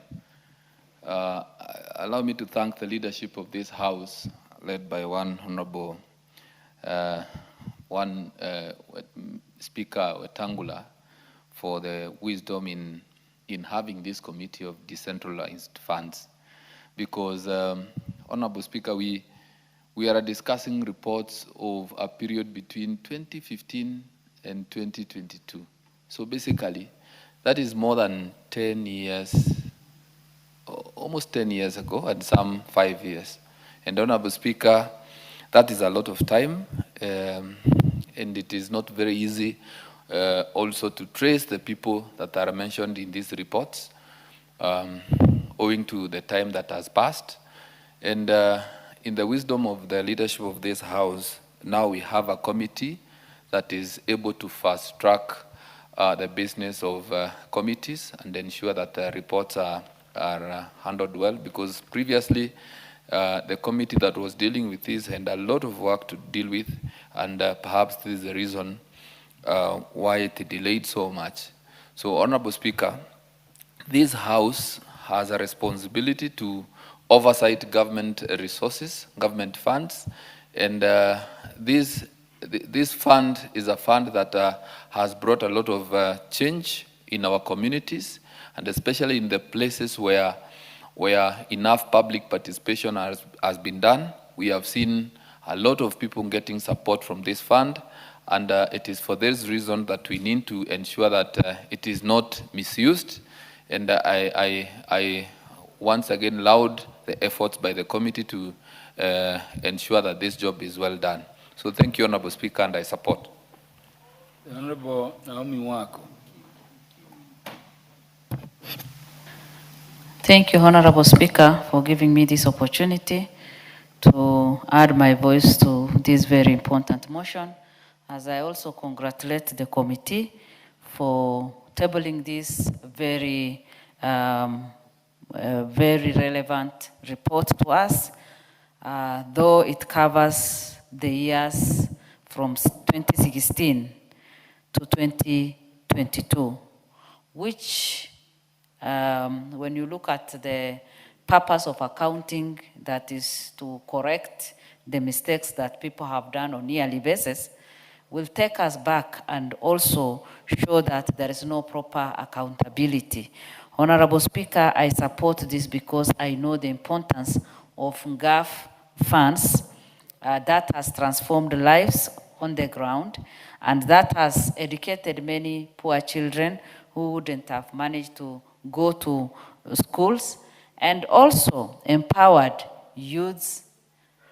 F: allow me to thank the leadership of this House, led by one Honorable Speaker Wetangula, for the wisdom in having this committee of decentralized funds. Because, Honorable Speaker, we are discussing reports of a period between 2015 and 2022. So basically, that is more than 10 years, almost 10 years ago, and some 5 years. And Honorable Speaker, that is a lot of time, and it is not very easy also to trace the people that are mentioned in these reports, owing to the time that has passed. And in the wisdom of the leadership of this House, now we have a committee that is able to fast track the business of committees and ensure that the reports are handled well, because previously the committee that was dealing with this had a lot of work to deal with, and perhaps this is the reason why it delayed so much. So, Honorable Speaker, this House has a responsibility to oversight government resources, government funds, and this fund is a fund that has brought a lot of change in our communities, and especially in the places where enough public participation has been done. We have seen a lot of people getting support from this fund, and it is for this reason that we need to ensure that it is not misused. And I once again laud the efforts by the committee to ensure that this job is well done. So thank you, Honorable Speaker, and I support.
B: The Honorable Naomi Wako.
J: Thank you, Honorable Speaker, for giving me this opportunity to add my voice to this very important motion, as I also congratulate the committee for tabling this very relevant report to us, though it covers the years from 2016 to 2022, which, when you look at the purpose of accounting, that is to correct the mistakes that people have done on a yearly basis, will take us back and also show that there is no proper accountability. Honorable Speaker, I support this because I know the importance of GAF funds that has transformed lives on the ground, and that has educated many poor children who wouldn't have managed to go to schools, and also empowered youths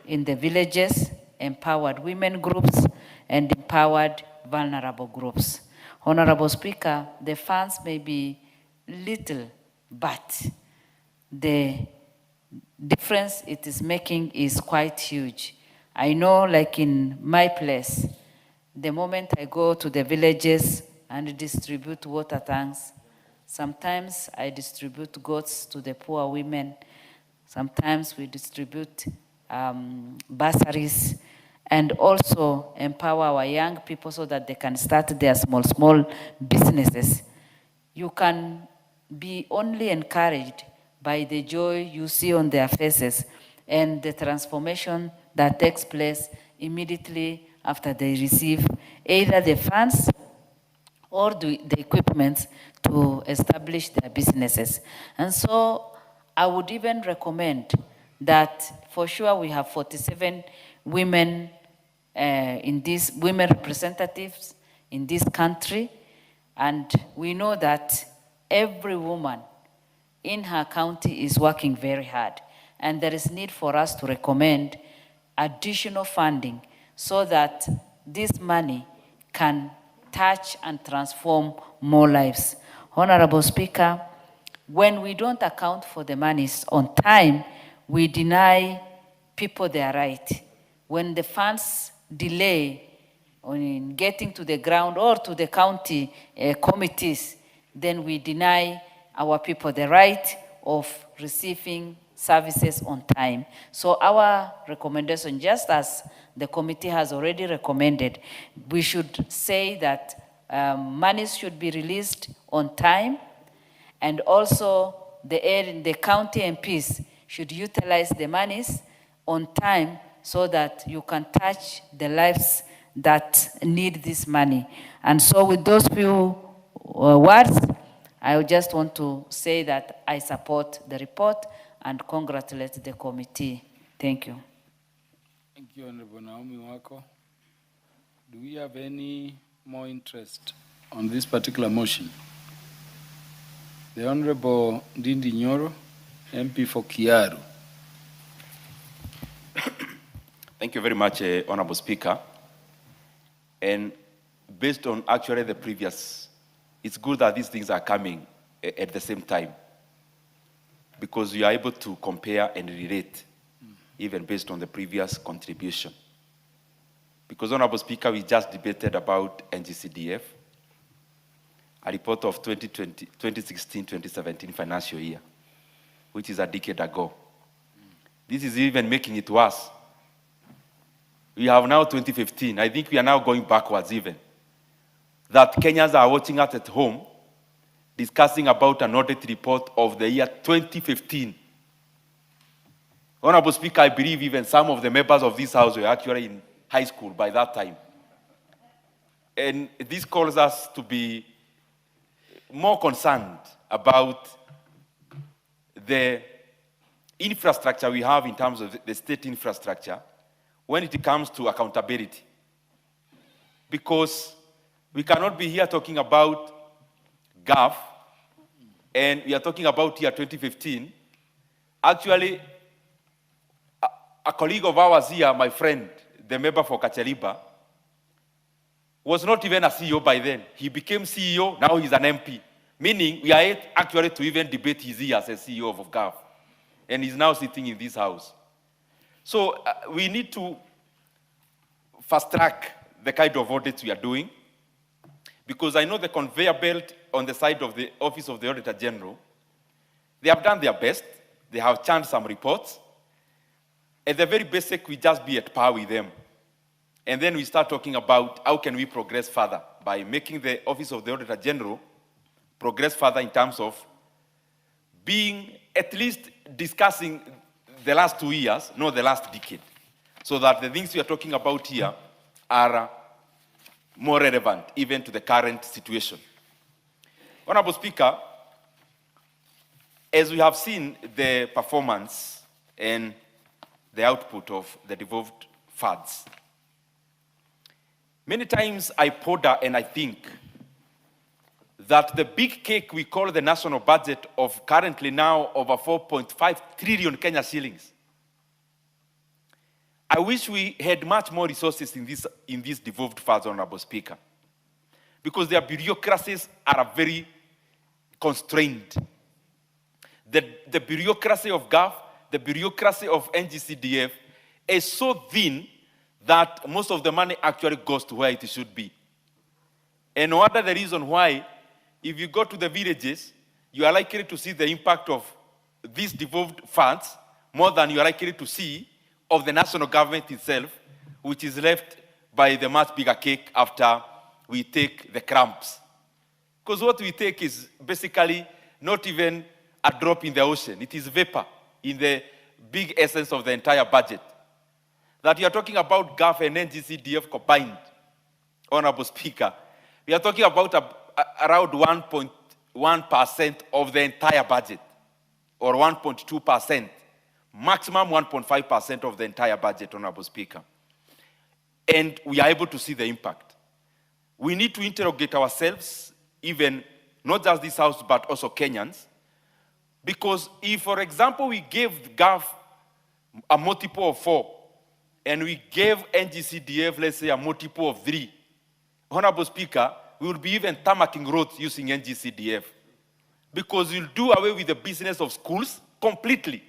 J: in the villages, empowered women groups, and empowered vulnerable groups. Honorable Speaker, the funds may be little, but the difference it is making is quite huge. I know, like in my place, the moment I go to the villages and distribute water tanks, sometimes I distribute goats to the poor women, sometimes we distribute bursaries, and also empower our young people so that they can start their small businesses. You can be only encouraged by the joy you see on their faces and the transformation that takes place immediately after they receive either the funds or the equipment to establish their businesses. And so I would even recommend that for sure we have 47 women women representatives in this country, and we know that every woman in her county is working very hard, and there is need for us to recommend additional funding so that this money can touch and transform more lives. Honorable Speaker, when we don't account for the monies on time, we deny people their right. When the funds delay in getting to the ground or to the county committees, then we deny our people the right of receiving services on time. So our recommendation, just as the committee has already recommended, we should say that monies should be released on time, and also the county MPs should utilize the monies on time so that you can touch the lives that need this money. And so with those few words, I just want to say that I support the report and congratulate the committee. Thank you.
B: Thank you, Honorable Naomi Wako. Do we have any more interest on this particular motion? The Honorable Ndindi Nyoro, MP for Kiaru.
A: Thank you very much, Honorable Speaker. And based on actually the previous, it's good that these things are coming at the same time, because you are able to compare and relate, even based on the previous contribution. Because, Honorable Speaker, we just debated about NGCDF, a report of 2016-2017 financial year, which is a decade ago. This is even making it worse. We have now 2015. I think we are now going backwards even. That Kenyans are watching us at home, discussing about an audit report of the year 2015. Honorable Speaker, I believe even some of the members of this House were actually in high school by that time. And this calls us to be more concerned about the infrastructure we have in terms of the state infrastructure when it comes to accountability. Because we cannot be here talking about GAF, and we are talking about year 2015. Actually, a colleague of ours here, my friend, the member for Kachaliba, was not even a CEO by then. He became CEO, now he's an MP. Meaning, we are yet actually to even debate his years as CEO of GAF. And he's now sitting in this house. So we need to fast track the kind of audits we are doing, because I know the conveyor belt on the side of the Office of the Auditor General, they have done their best. They have churned some reports. At the very basic, we just be at par with them. And then we start talking about how can we progress further by making the Office of the Auditor General progress further in terms of being at least discussing the last 2 years, not the last decade, so that the things we are talking about here are more relevant even to the current situation. Honorable Speaker, as we have seen the performance and the output of the devolved funds, Many times I ponder and I think that the big cake we call the national budget of currently now over 4.5 trillion Kenya shillings. I wish we had much more resources in these devolved funds, Honorable Speaker, because their bureaucracies are very constrained. The bureaucracy of GAF, the bureaucracy of NGCDF is so thin that most of the money actually goes to where it should be. And no other the reason why, if you go to the villages, you are likely to see the impact of these devolved funds more than you are likely to see of the national government itself, which is left by the much bigger cake after we take the crumbs. Because what we take is basically not even a drop in the ocean. It is vapor in the big essence of the entire budget. That you are talking about GAF and NGCDF combined, Honorable Speaker. We are talking about around 1.1% of the entire budget, or 1.2%, maximum 1.5% of the entire budget, Honorable Speaker. And we are able to see the impact. We need to interrogate ourselves, even not just this House, but also Kenyans, because if, for example, we gave GAF a multiple of 4, and we gave NGCDF, let's say, a multiple of 3, Honorable Speaker, we will be even tarmacking roads using NGCDF, because we'll do away with the business of schools completely.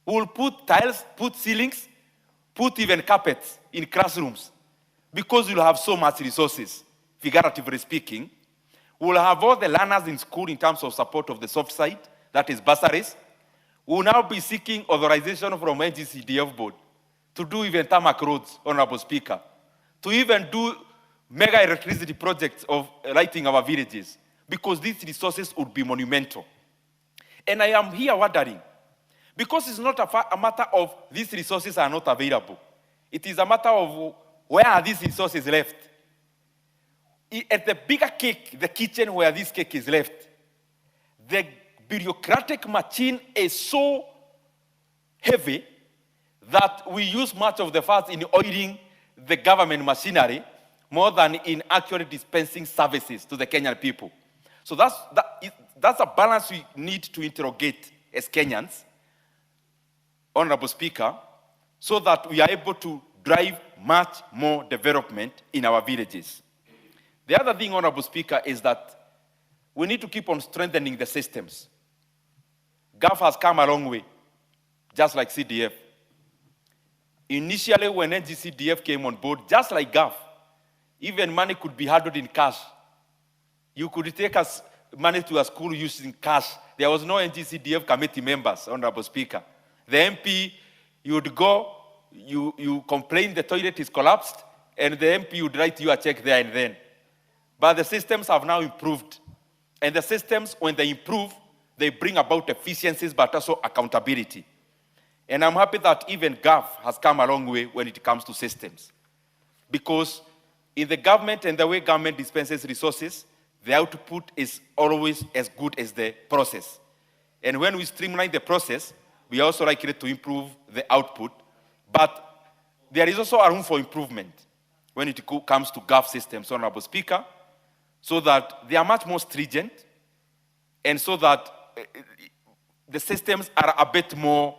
A: We'll put tiles, put ceilings, put even carpets in classrooms, because we'll have so much resources, figuratively speaking. We'll have all the learners in school in terms of support of the soft side, that is bursaries. We'll now be seeking authorization from NGCDF board to do even tarmac roads, Honorable Speaker, to even do mega electricity projects of lighting our villages, because these resources would be monumental. And I am here wondering, because it's not a matter of these resources are not available. It is a matter of where are these resources left. At the bigger cake, the kitchen where this cake is left, the bureaucratic machine is so heavy that we use much of the funds in oiling the government machinery more than in actually dispensing services to the Kenyan people. So that's a balance we need to interrogate as Kenyans, Honorable Speaker, so that we are able to drive much more development in our villages. The other thing, Honorable Speaker, is that we need to keep on strengthening the systems. GAF has come a long way, just like CDF. Initially, when NGCDF came on board, just like GAF, even money could be handled in cash. You could take money to a school using cash. There was no NGCDF committee members, Honorable Speaker. The MP, you would go, you complain the toilet is collapsed, and the MP would write you a check there and then. But the systems have now improved. And the systems, when they improve, they bring about efficiencies, but also accountability. And I'm happy that even GAF has come a long way when it comes to systems. Because in the government and the way government dispenses resources, the output is always as good as the process. And when we streamline the process, we are also likely to improve the output. But there is also a room for improvement when it comes to GAF systems, Honorable Speaker, so that they are much more stringent, and so that the systems are a bit more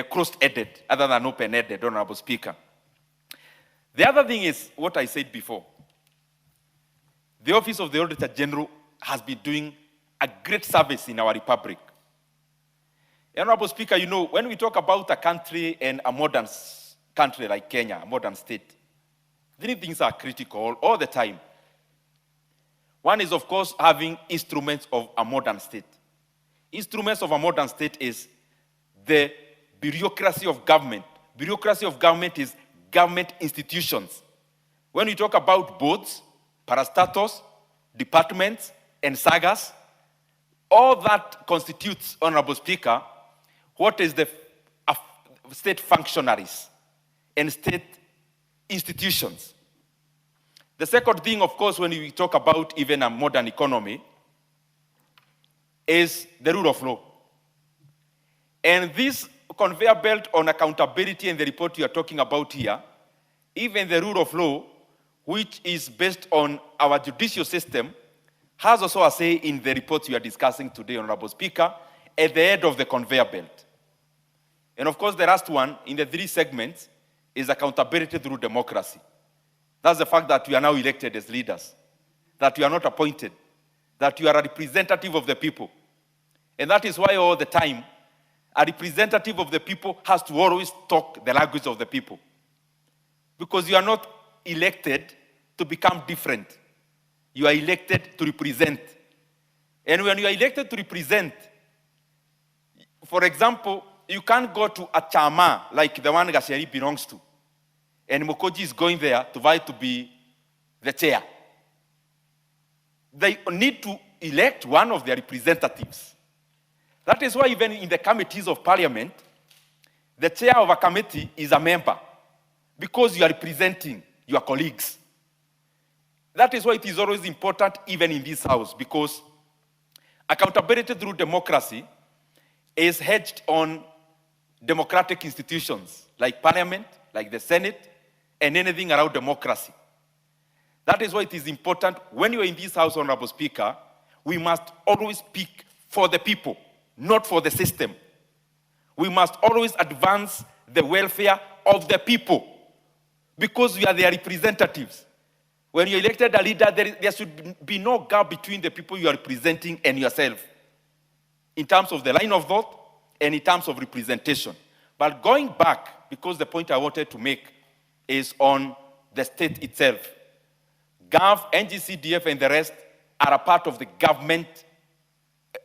A: closed-ended, other than open-ended, Honorable Speaker. The other thing is what I said before. The Office of the Auditor General has been doing a great service in our republic. Honorable Speaker, you know, when we talk about a country and a modern country like Kenya, a modern state, three things are critical all the time. One is, of course, having instruments of a modern state. Instruments of a modern state is the bureaucracy of government. Bureaucracy of government is government institutions. When we talk about boards, parastatals, departments, and sagas, all that constitutes, Honorable Speaker, what is the state functionaries and state institutions. The second thing, of course, when we talk about even a modern economy, is the rule of law. And this conveyor belt on accountability and the report you are talking about here even the rule of law, which is based on our judicial system, has also a say in the report we are discussing today, Honorable Speaker, at the head of the conveyor belt. And of course, the last one in the 3 segments is accountability through democracy. That's the fact that we are now elected as leaders, that we are not appointed, that you are a representative of the people. And that is why all the time, a representative of the people has to always talk the language of the people. Because you are not elected to become different. You are elected to represent. And when you are elected to represent, for example, you can't go to a chama like the one Gasheri belongs to, and Mukunji is going there to vie to be the chair. They need to elect one of their representatives. That is why even in the committees of parliament, the chair of a committee is a member, because you are representing your colleagues. That is why it is always important, even in this house, because accountability through democracy is hedged on democratic institutions like parliament, like the Senate, and anything around democracy. That is why it is important, when you are in this house, Honorable Speaker, we must always speak for the people, not for the system. We must always advance the welfare of the people, because we are their representatives. When you elected a leader, there should be no gap between the people you are representing and yourself, in terms of the line of thought and in terms of representation. But going back, because the point I wanted to make is on the state itself. GAV, NGCDF, and the rest are a part of the government,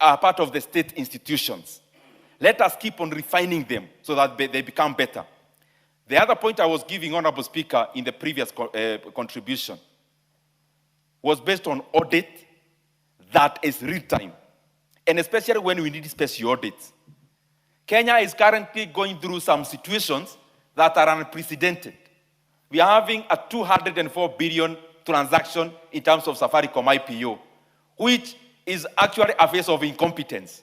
A: are part of the state institutions. Let us keep on refining them so that they become better. The other point I was giving, Honorable Speaker, in the previous contribution was based on audit that is real-time, and especially when we need special audits. Kenya is currently going through some situations that are unprecedented. We are having a 204 billion transaction in terms of Safaricom IPO, which is actually a face of incompetence.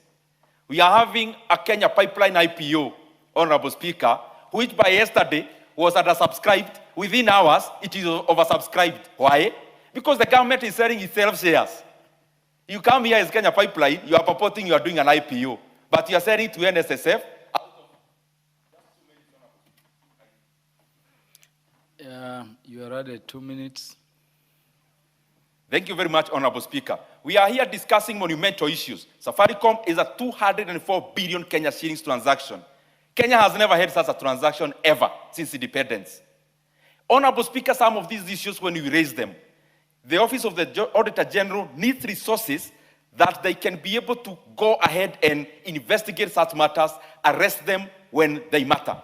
A: We are having a Kenya pipeline IPO, Honorable Speaker, which by yesterday was undersubscribed. Within hours, it is oversubscribed. Why? Because the government is selling itself shares. You come here as Kenya Pipeline, you are purporting you are doing an IPO, but you are selling to NSSF.
B: You are added 2 minutes.
A: Thank you very much, Honorable Speaker. We are here discussing monumental issues. Safaricom is a 204 billion Kenya shillings transaction. Kenya has never had such a transaction ever since independence. Honorable Speaker, some of these issues, when we raise them, the Office of the Auditor General needs resources that they can be able to go ahead and investigate such matters, arrest them when they matter.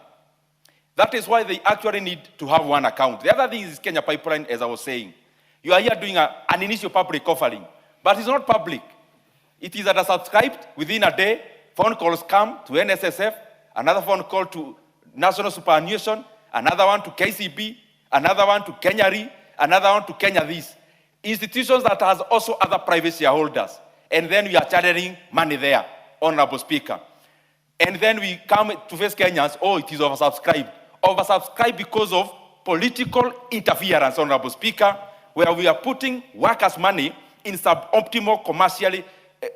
A: That is why they actually need to have one account. The other thing is Kenya Pipeline, as I was saying. You are here doing an initial public offering, but it's not public. It is undersubscribed within a day. Phone calls come to NSSF, another phone call to National Superannuation, another one to KCB, another one to Kenya Re, another one to Kenya this. Institutions that has also other private shareholders. And then we are channeling money there, Honorable Speaker. And then we come to face Kenyans, oh, it is oversubscribed. Oversubscribed because of political interference, Honorable Speaker, where we are putting workers' money in suboptimal commercially,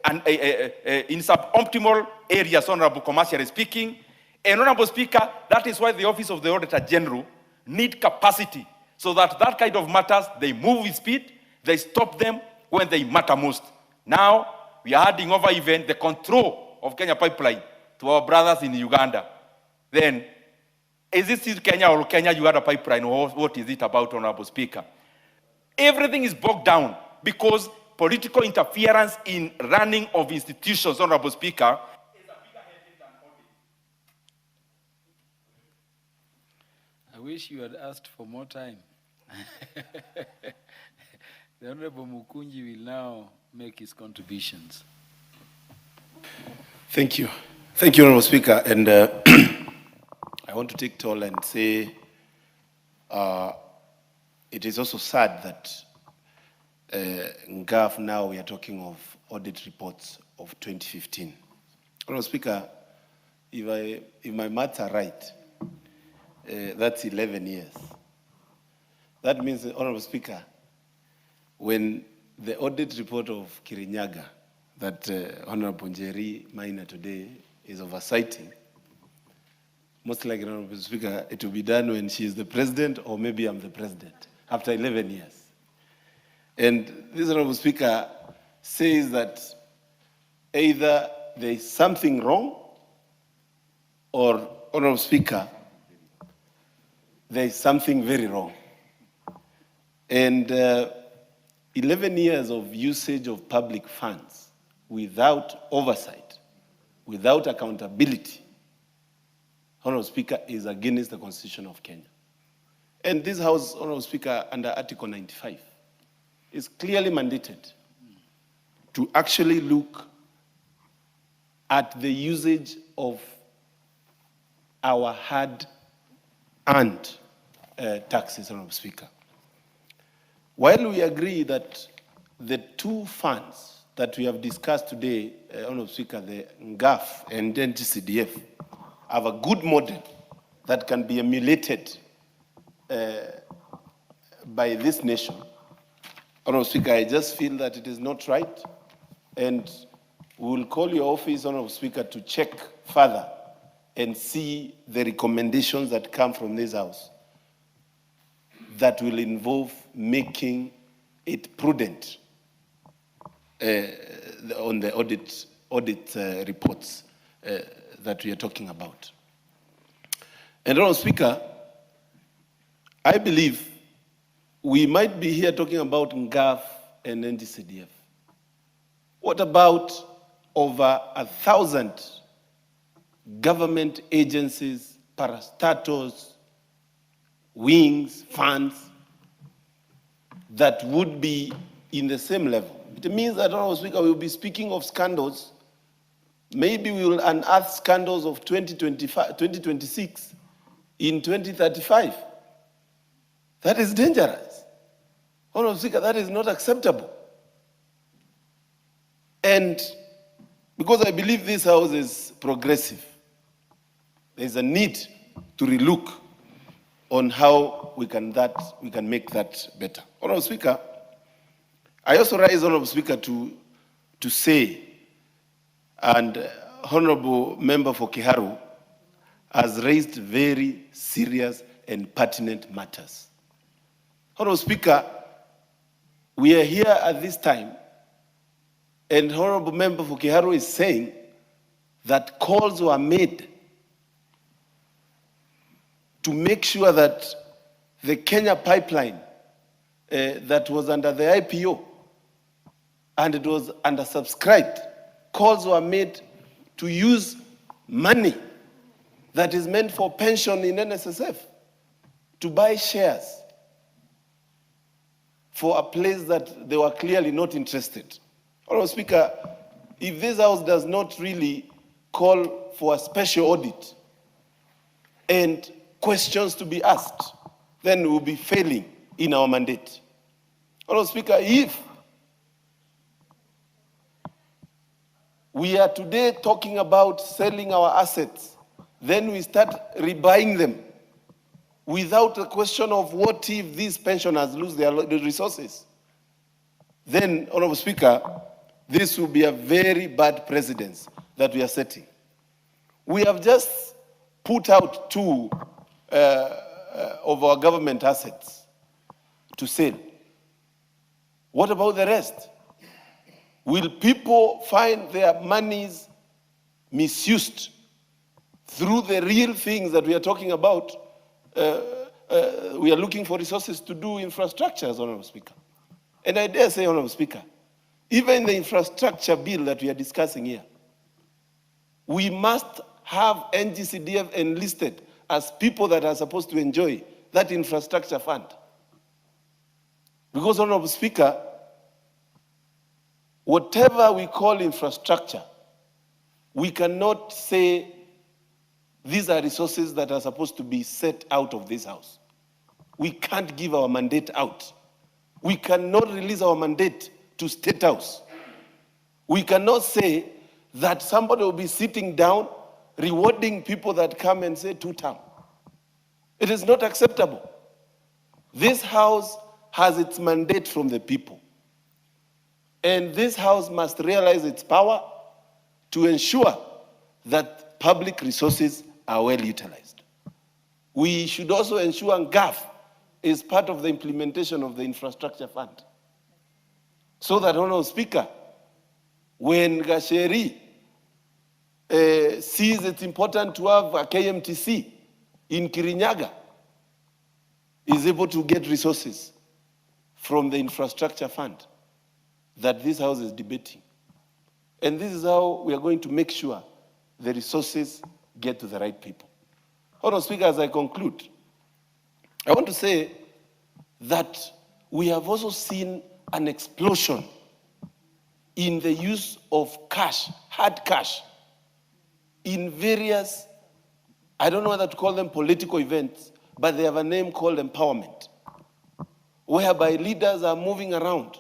A: in suboptimal areas, Honorable, commercially speaking. And Honorable Speaker, that is why the Office of the Auditor General need capacity, so that that kind of matters, they move with speed, they stop them when they matter most. Now, we are handing over even the control of Kenya Pipeline to our brothers in Uganda. Then, is it still Kenya or Kenya-Uganda Pipeline, or what is it about, Honorable Speaker? Everything is bogged down because political interference in running of institutions, Honorable Speaker, is a bigger headache than audit.
B: I wish you had asked for more time. The Honorable Mukunji will now make his contributions.
C: Thank you. Thank you, Honorable Speaker. And I want to take toll and say it is also sad that GAF now we are talking of audit reports of 2015. Honorable Speaker, if my maths are right, that's 11 years That means, Honorable Speaker, when the audit report of Kirinyaga that Honorable Njeri Maina today is oversighting, most likely, Honorable Speaker, it will be done when she is the president, or maybe I'm the president, after 11 years. And this Honorable Speaker says that either there is something wrong, or, Honorable Speaker, there is something very wrong. And 11 years of usage of public funds without oversight, without accountability, Honorable Speaker, is against the Constitution of Kenya. And this House, Honorable Speaker, under Article 95, is clearly mandated to actually look at the usage of our hard-earned taxes, Honorable Speaker. While we agree that the two funds that we have discussed today, Honorable Speaker, the NGAF and NTCDF, have a good model that can be emulated by this nation, Honorable Speaker, I just feel that it is not right, and we will call your office, Honorable Speaker, to check further and see the recommendations that come from this House that will involve making it prudent on the audit reports that we are talking about. And Honorable Speaker, I believe we might be here talking about NGAF and NDCDF. What about over 1,000 government agencies, parastatals, wings, funds that would be in the same level? It means that, Honorable Speaker, we will be speaking of scandals. Maybe we will unearth scandals of 2026 in 2035. That is dangerous. Honorable Speaker, that is not acceptable. And because I believe this House is progressive, there is a need to relook on how we can make that better. Honorable Speaker, I also rise, Honorable Speaker, to say, and Honorable Member for Kiharu has raised very serious and pertinent matters. Honorable Speaker, we are here at this time, and Honorable Member for Kiharu is saying that calls were made to make sure that the Kenya pipeline that was under the IPO and it was undersubscribed, calls were made to use money that is meant for pension in NSSF to buy shares for a place that they were clearly not interested. Honorable Speaker, if this House does not really call for a special audit and questions to be asked, then we will be failing in our mandate. Honorable Speaker, if we are today talking about selling our assets, then we start rebuying them without a question of what if these pensioners lose their resources. Then, Honorable Speaker, this will be a very bad precedent that we are setting. We have just put out two of our government assets to sell. What about the rest? Will people find their monies misused through the real things that we are talking about? We are looking for resources to do infrastructures, Honorable Speaker. And I dare say, Honorable Speaker, even the infrastructure bill that we are discussing here, we must have NGCDF enlisted as people that are supposed to enjoy that infrastructure fund. Because, Honorable Speaker, whatever we call infrastructure, we cannot say these are resources that are supposed to be set out of this House. We can't give our mandate out. We cannot release our mandate to State House. We cannot say that somebody will be sitting down rewarding people that come and say two-term. It is not acceptable. This house has its mandate from the people. And this house must realize its power to ensure that public resources are well utilized. We should also ensure GAF is part of the implementation of the infrastructure fund. So that, Honorable Speaker, when Gachagua sees it's important to have a KMTC in Kirinyaga, is able to get resources from the infrastructure fund that this house is debating. And this is how we are going to make sure the resources get to the right people. Honorable Speaker, as I conclude, I want to say that we have also seen an explosion in the use of cash, hard cash, in various, I don't know whether to call them political events, but they have a name called empowerment, whereby leaders are moving around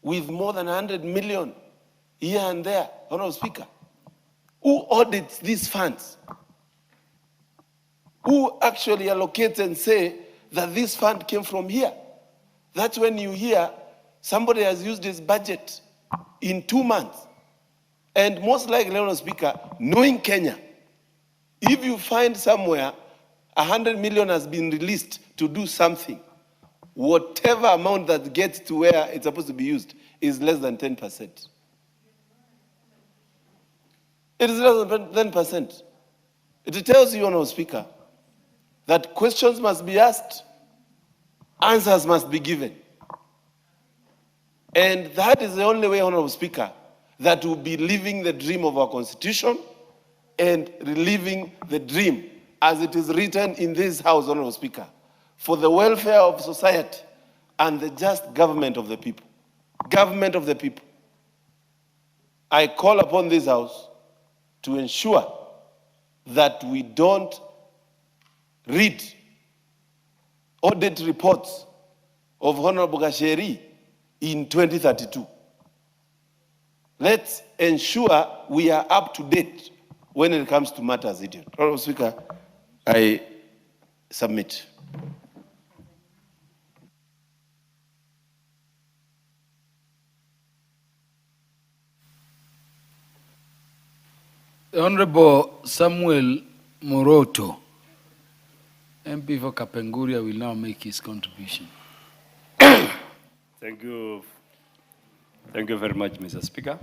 C: with more than 100 million here and there. Honorable Speaker, who audits these funds? Who actually allocates and say that this fund came from here? That's when you hear somebody has used his budget in 2 months. And most likely, Honorable Speaker, knowing Kenya, if you find somewhere 100 million has been released to do something, whatever amount that gets to where it's supposed to be used is less than 10%. It is less than 10%. It tells you, Honorable Speaker, that questions must be asked, answers must be given. And that is the only way, Honorable Speaker, that will be living the dream of our Constitution and reliving the dream as it is written in this House, Honorable Speaker, for the welfare of society and the just government of the people. Government of the people. I call upon this House to ensure that we don't read audit reports of Honorable Gachagua in 2032. Let's ensure we are up to date when it comes to matters idiot. Honorable Speaker, I submit.
B: The Honorable Samuel Moroto, MP for Kapenguria, will now make his contribution.
K: Thank you. Thank you very much, Mr. Speaker.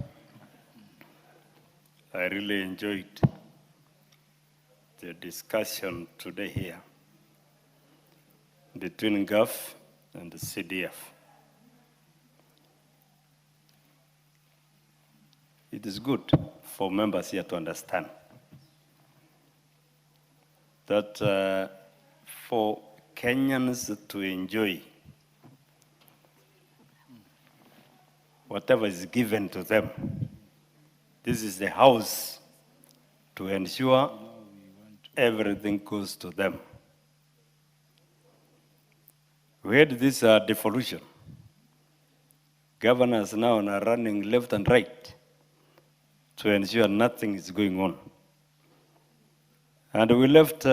K: I really enjoyed the discussion today here between GAF and the CDF. It is good for members here to understand that for Kenyans to enjoy whatever is given to them, this is the house to ensure everything goes to them. We had this devolution. Governors now are running left and right to ensure nothing is going on. And we left,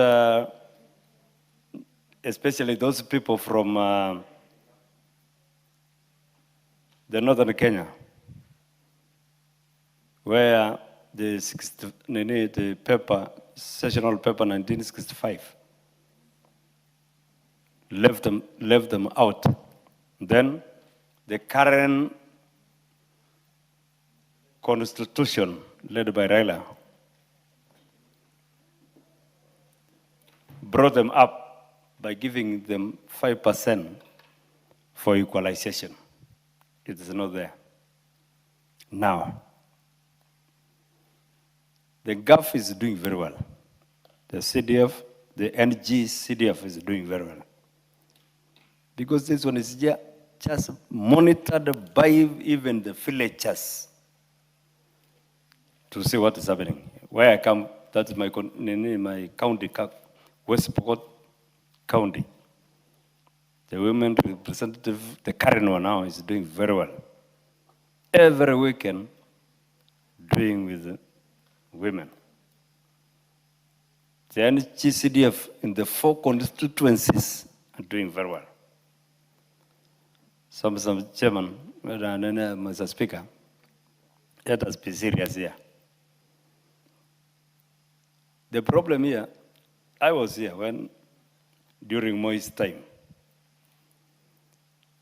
K: especially those people from the northern Kenya, where the paper, sessional paper 1965, left them out. Then the current constitution led by Raila brought them up by giving them 5% for equalization. It is not there. Now, the GAF is doing very well. The CDF, the NG CDF is doing very well. Because this one is just monitored by even the villagers to see what is happening. Where I come, that's my county, West Pokot County. The women representative, the current one now, is doing very well. Every weekend, doing with women. The NGCDF in the 4 constituencies and doing very well. So, Mr. Chairman, Mr. Speaker, let us be serious here. The problem here, I was here during Moi's time.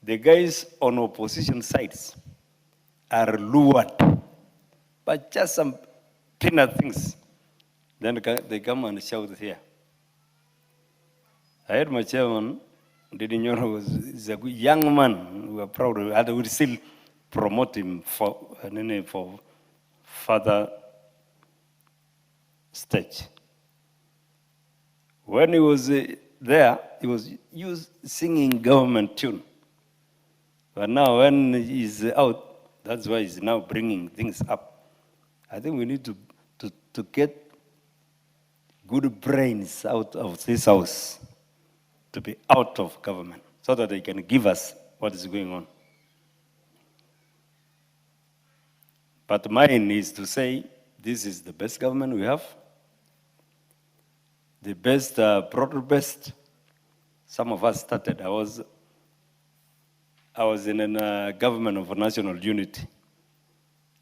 K: The guys on opposition sides are lured by just some peanut things. Then they come and shout here. I heard my chairman, Ndindi Nyoro, is a good young man. We are proud of it. We will still promote him for further stage. When he was there, he was singing government tune. But now when he's out, that's why he's now bringing things up. I think we need to get good brains out of this house to be out of government so that they can give us what is going on. But mine is to say this is the best government we have, the best, broader best. Some of us started. I was in a government of national unity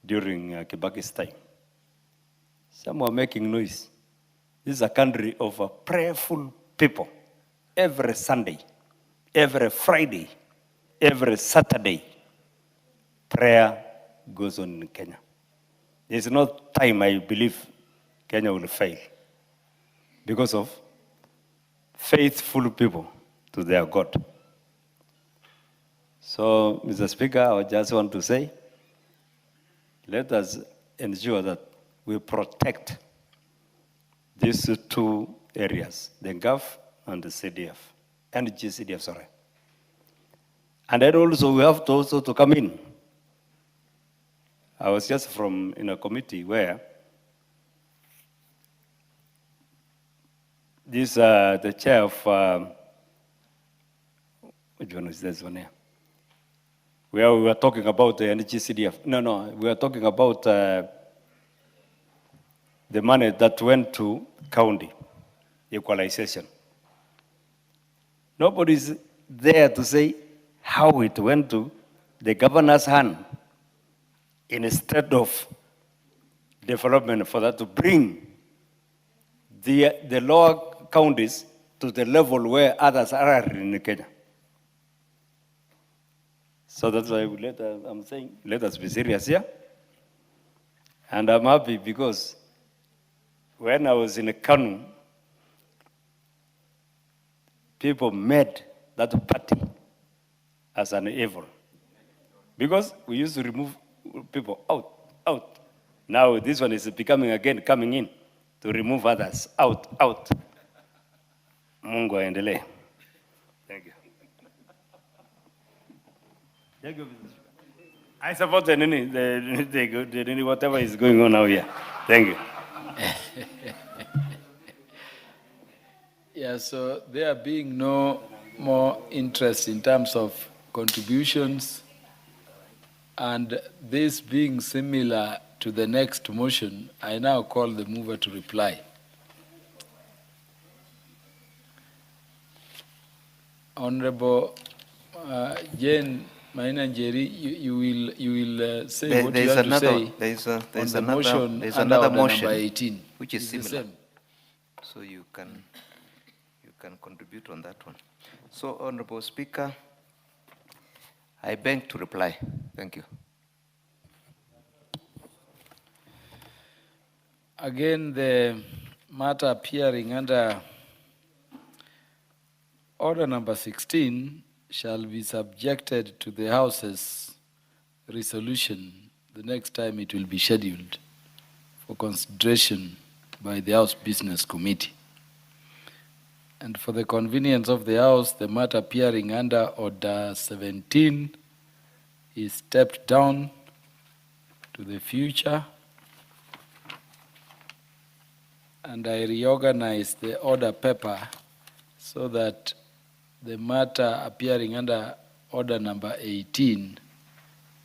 K: during Kibaki's time. Some were making noise. This is a country of prayerful people. Every Sunday, every Friday, every Saturday, prayer goes on in Kenya. There's no time I believe Kenya will fail because of faithful people to their God. So, Mr. Speaker, I just want to say, let us ensure that we protect these two areas, the GAF and the CDF, and the GCDF, sorry. And then also we have to come in. I was just in a committee where the chair of, which one is this one here? Where we were talking about the NGCDF. No, we were talking about the money that went to county equalization. Nobody's there to say how it went to the governor's hand instead of development for that to bring the lower counties to the level where others are in Kenya. So that's why I'm saying, let us be serious here. And I'm happy because when I was in Kanu, people made that party as an evil. Because we used to remove people out. Now this one is coming in to remove others out. Mungu aendelee. Thank you. I support whatever is going on now here. Thank you.
B: Yeah, so there being no more interest in terms of contributions, and this being similar to the next motion, I now call the mover to reply. Honorable Jane Mainanjeri, you will say what you have to say. There's another motion, number 18,
G: which is similar. So you can contribute on that one. So, Honorable Speaker, I beg to reply. Thank you.
B: Again, the matter appearing under order number 16 shall be subjected to the House's resolution the next time it will be scheduled for consideration by the House Business Committee. And for the convenience of the House, the matter appearing under Order 17 is stepped down to the future, and I reorganize the order paper so that the matter appearing under order number 18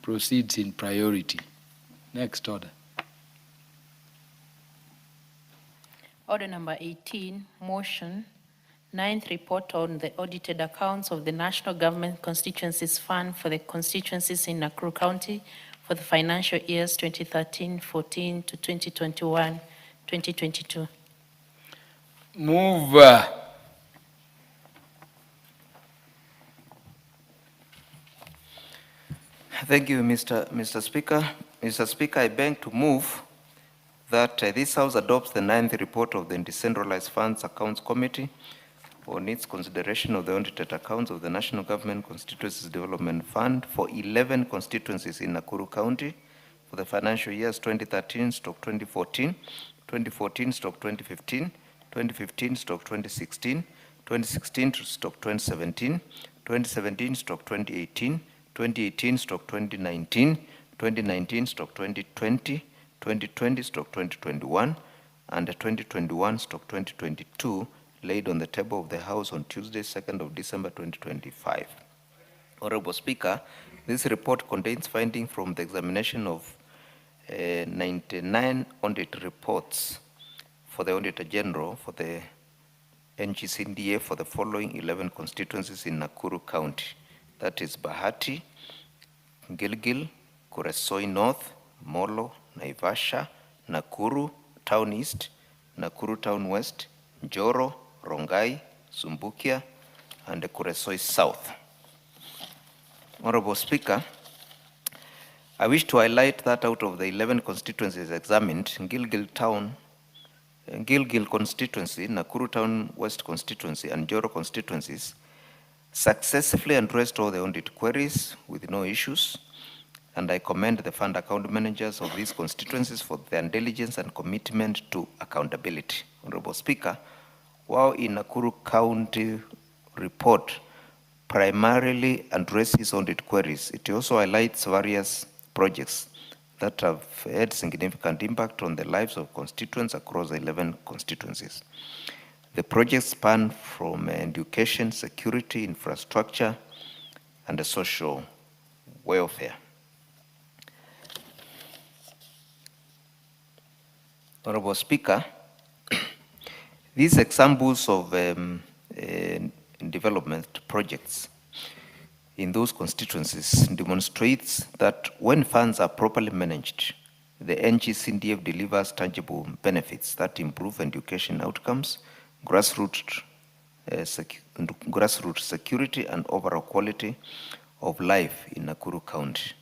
B: proceeds in priority. Next order.
L: Order number 18, motion Ninth report on the audited accounts of the National Government Constituencies Fund for the constituencies in Nakuru County for the financial years 2013-14 to 2021-2022.
B: Move.
G: Thank you, Mr. Speaker. Mr. Speaker, I beg to move that this House adopts the ninth report of the Decentralized Funds Accounts Committee on its consideration of the audited accounts of the National Government Constituencies Development Fund for 11 constituencies in Nakuru County for the financial years 2013-2014, 2014-2015, 2015-2016, 2016-2017, 2017-2018, 2018-2019, 2019-2020, 2020-2021, and 2021-2022 laid on the table of the House on Tuesday, 2nd of December 2025. Honorable Speaker, this report contains findings from the examination of 99 audit reports for the Auditor General for the NGCDA for the following 11 constituencies in Nakuru County. That is Bahati, Gilgil, Kuresoi North, Molo, Naivasha, Nakuru Town East, Nakuru Town West, Njoro, Rongai, Sumbukia, and the Kuresoi South. Honorable Speaker, I wish to highlight that out of the 11 constituencies examined, Gilgil constituency, Nakuru Town West constituency, and Njoro constituencies successfully addressed all the audit queries with no issues, and I commend the fund account managers of these constituencies for their diligence and commitment to accountability. Honorable Speaker, while in Nakuru County report primarily addresses audit queries, it also highlights various projects that have had significant impact on the lives of constituents across 11 constituencies. The projects span from education, security, infrastructure, and the social welfare. Honorable Speaker, these examples of development projects in those constituencies demonstrates that when funds are properly managed, the NGCDF delivers tangible benefits that improve education outcomes, grassroots security, and overall quality of life in Nakuru County.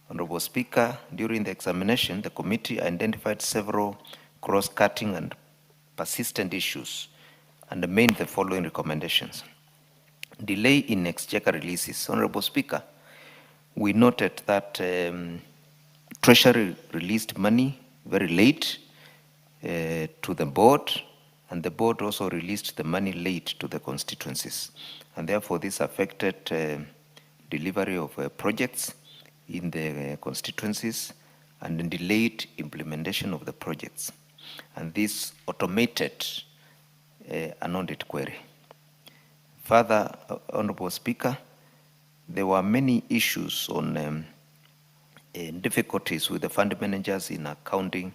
G: Honorable Speaker, during the examination, the committee identified several cross-cutting and persistent issues and made the following recommendations. Delay in exchequer releases. Honorable Speaker, we noted that Treasury released money very late to the board, and the board also released the money late to the constituencies. And therefore, this affected delivery of projects in the constituencies and delayed implementation of the projects. And this automated an audit query. Further, Honorable Speaker, there were many issues on difficulties with the fund managers in accounting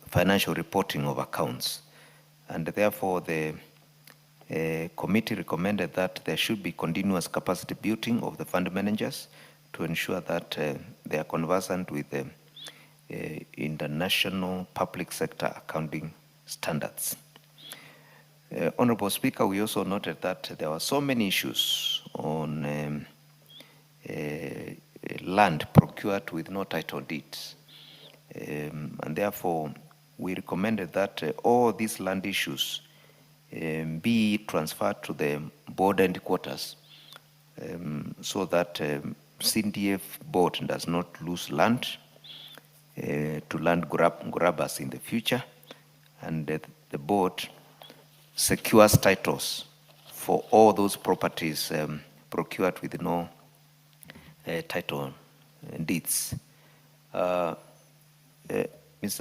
G: financial reporting of accounts. And therefore, the committee recommended that there should be continuous capacity building of the fund managers to ensure that they are conversant with the international public sector accounting standards. Honorable Speaker, we also noted that there were so many issues on land procured with no title deeds. And therefore, we recommended that all these land issues be transferred to the board headquarters so that CDF board does not lose land to land grabbers in the future, and the board secures titles for all those properties procured with no title deeds. Mr.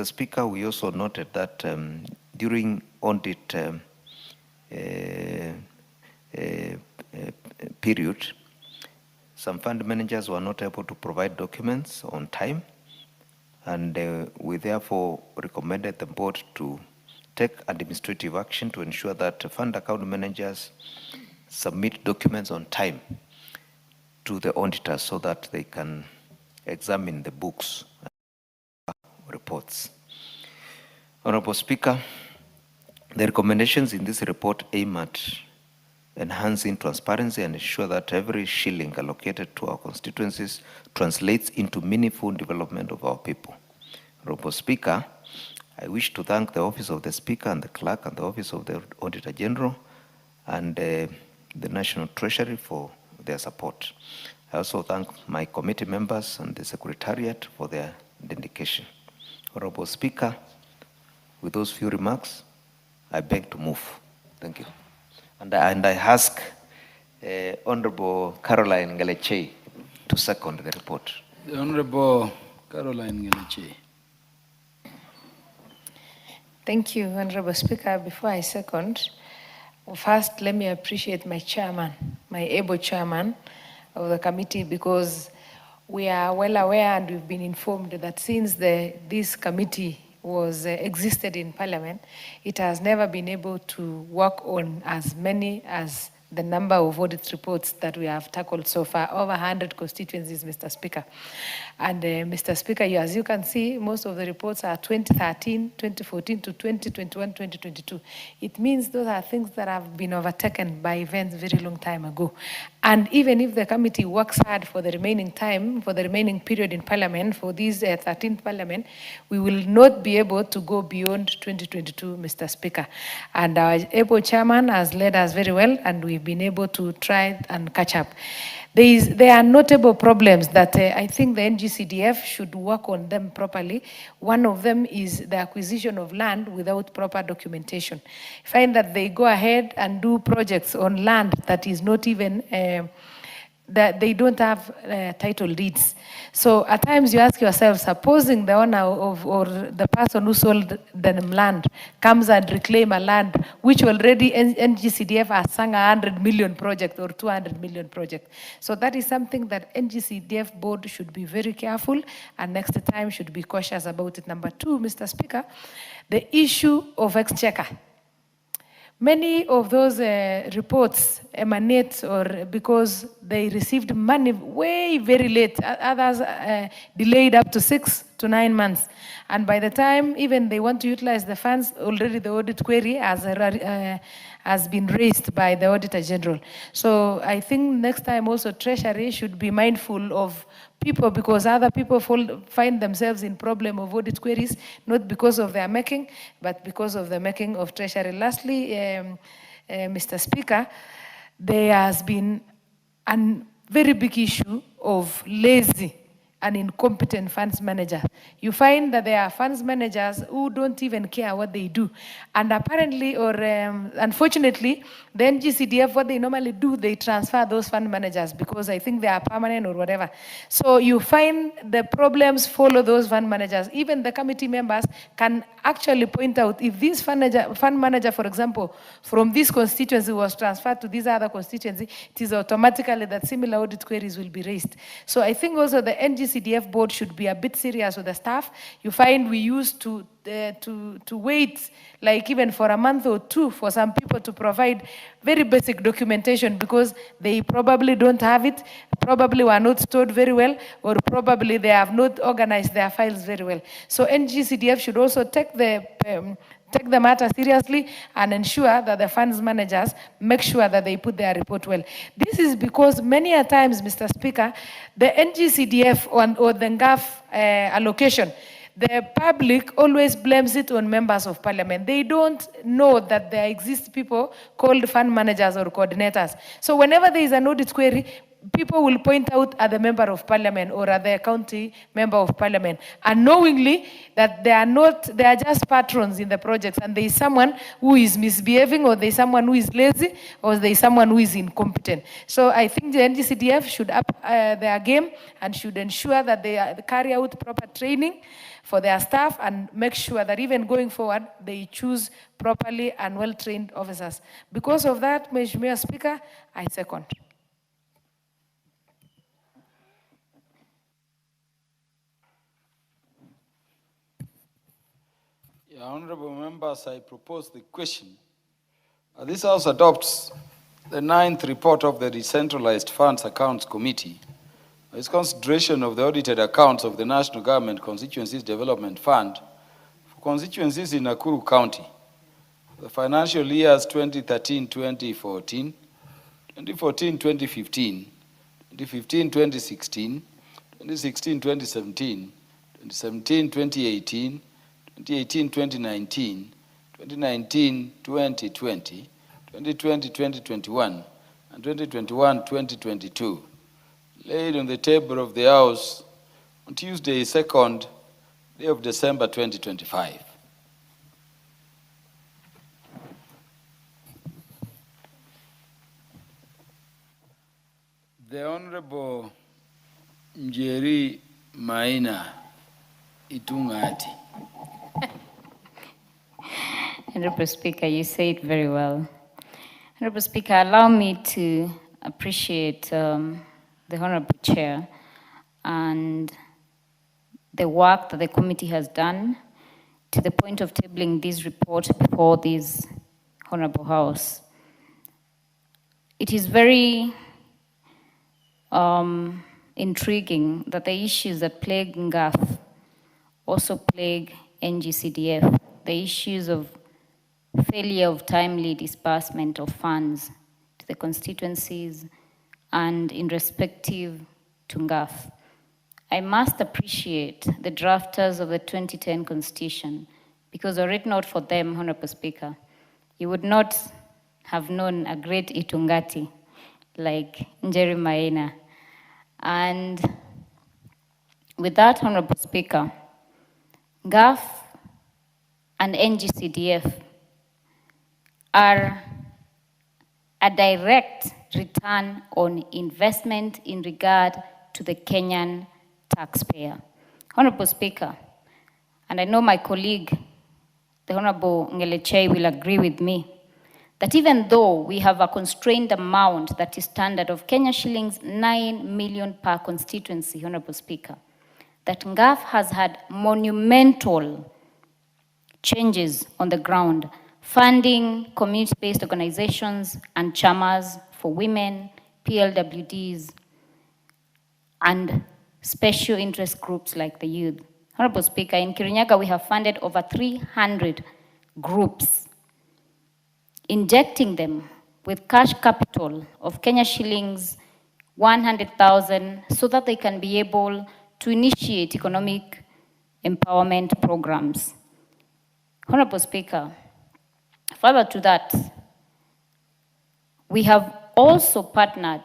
G: Speaker, we also noted that during audit period, some fund managers were not able to provide documents on time, and we therefore recommended the board to take administrative action to ensure that fund account managers submit documents on time to the auditors so that they can examine the books and reports. Honorable Speaker, the recommendations in this report aim at enhancing transparency and ensure that every shilling allocated to our constituencies translates into meaningful development of our people. Honorable Speaker, I wish to thank the Office of the Speaker and the Clerk and the Office of the Auditor General and the National Treasury for their support. I also thank my committee members and the Secretariat for their dedication. Honorable Speaker, with those few remarks, I beg to move. Thank you. And I ask Honorable Caroline Ngeleche to second the report.
B: The Honorable Caroline Ngeleche.
M: Thank you, Honorable Speaker. Before I second, first let me appreciate my chairman, my able chairman of the committee, because we are well aware and we've been informed that since this committee was existed in Parliament, it has never been able to work on as many as the number of audit reports that we have tackled so far, over 100 constituencies, Mr. Speaker. And Mr. Speaker, as you can see, most of the reports are 2013, 2014 to 2021, 2022. It means those are things that have been overtaken by events very long time ago. And even if the committee works hard for the remaining time, for the remaining period in Parliament, for this 13th Parliament, we will not be able to go beyond 2022, Mr. Speaker. And our able chairman has led us very well, and we've been able to try and catch up. There are notable problems that I think the NGCDF should work on them properly. One of them is the acquisition of land without proper documentation. Find that they go ahead and do projects on land that is not even, that they don't have title deeds. So at times you ask yourself, supposing the owner of, or the person who sold the land comes and reclaim a land which already NGCDF has sung 100 million project or 200 million project. So that is something that NGCDF board should be very careful and next time should be cautious about it. Number two, Mr. Speaker, the issue of exchequer. Many of those reports emanate or because they received money way very late, others delayed up to 6 to 9 months. And by the time even they want to utilize the funds, already the audit query has been raised by the Auditor General. So I think next time also Treasury should be mindful of people, because other people find themselves in problem of audit queries, not because of their making, but because of the making of Treasury. Lastly, Mr. Speaker, there has been a very big issue of lazy and incompetent funds managers. You find that there are funds managers who don't even care what they do. And apparently, or unfortunately, the NGCDF, what they normally do, they transfer those fund managers because I think they are permanent or whatever. So you find the problems follow those fund managers. Even the committee members can actually point out if this fund manager, for example, from this constituency was transferred to this other constituency, it is automatically that similar audit queries will be raised. So I think also the NGCDF board should be a bit serious with the staff. You find we used to wait like even for a month or two for some people to provide very basic documentation because they probably don't have it, probably were not stored very well, or probably they have not organized their files very well. So NGCDF should also take the matter seriously and ensure that the funds managers make sure that they put their report well. This is because many a times, Mr. Speaker, the NGCDF or the NGAF allocation, the public always blames it on members of parliament. They don't know that there exist people called fund managers or coordinators. So whenever there is an audit query, people will point out at the member of parliament or at the county member of parliament, unknowingly that they are just patrons in the projects, and there is someone who is misbehaving, or there is someone who is lazy, or there is someone who is incompetent. So I think the NGCDF should up their game and should ensure that they carry out proper training for their staff and make sure that even going forward, they choose properly and well-trained officers. Because of that, Mr. Speaker, I second.
B: Honorable members, I propose the question. This House adopts the 9th report of the Decentralized Funds Accounts Committee. Its consideration of the audited accounts of the National Government Constituencies Development Fund for constituencies in Nakuru County for the financial years 2013-2014, 2014-2015, 2015-2016, 2016-2017, 2017-2018, 2018-2019, 2019-2020, 2020-2021, and 2021-2022, laid on the table of the House on Tuesday, 2nd day of December 2025. The Honorable Njeri Maina Itungati.
D: Honorable Speaker, you say it very well. Honorable Speaker, allow me to appreciate the Honorable Chair and the work that the committee has done to the point of tabling this report before this Honorable House. It is very intriguing that the issues that plague NGAF also plague NGCDF, the issues of failure of timely disbursement of funds to the constituencies and in respective to NGAF. I must appreciate the drafters of the 2010 Constitution, because were it not for them, Honorable Speaker, you would not have known a great Itungati like Njeri Maina. And with that, Honorable Speaker, NGAF and NGCDF are a direct return on investment in regard to the Kenyan taxpayer. Honorable Speaker, and I know my colleague, the Honorable Ngelechei, will agree with me, that even though we have a constrained amount that is standard of Kenya shillings 9 million per constituency, Honorable Speaker, that NGAF has had monumental changes on the ground, funding community-based organizations and chamas for women, PLWDs, and special interest groups like the youth. Honorable Speaker, in Kirinyaga, we have funded over 300 groups, injecting them with cash capital of Kenya shillings 100,000 so that they can be able to initiate economic empowerment programs. Honorable Speaker, further to that, we have also partnered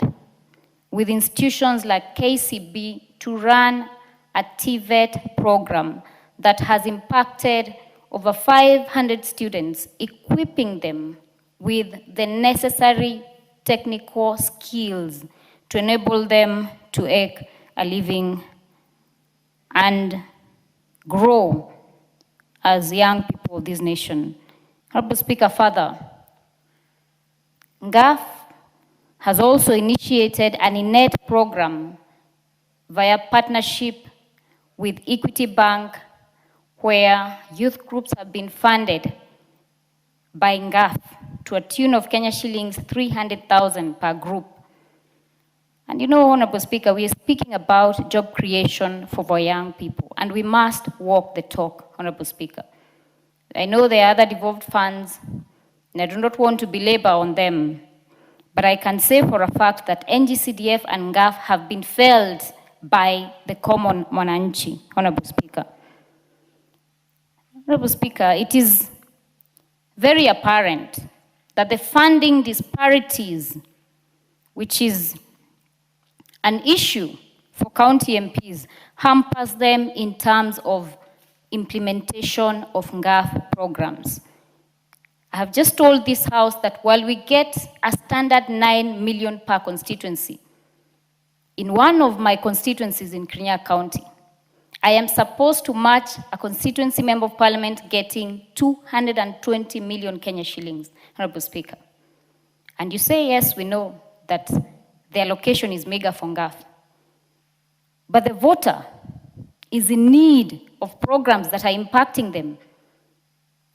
D: with institutions like KCB to run a TVET program that has impacted over 500 students, equipping them with the necessary technical skills to enable them to make a living and grow as young people of this nation. Honorable Speaker, further, NGAF has also initiated an INET program via partnership with Equity Bank, where youth groups have been funded by NGAF to a tune of Kenya shillings 300,000 per group. And you know, Honorable Speaker, we are speaking about job creation for our young people, and we must walk the talk, Honorable Speaker. I know there are other devolved funds, and I do not want to belabor on them, but I can say for a fact that NGCDF and NGAF have been failed by the common mwananchi, Honorable Speaker. Honorable Speaker, it is very apparent that the funding disparities, which is an issue for county MPs, hampers them in terms of implementation of NGAF programs. I have just told this House that while we get a standard 9 million per constituency, in one of my constituencies in Kirinyaga County, I am supposed to match a constituency member of parliament getting 220 million Kenya shillings, Honorable Speaker. And you say, yes, we know that the allocation is mega for NGAF. But the voter is in need of programs that are impacting them.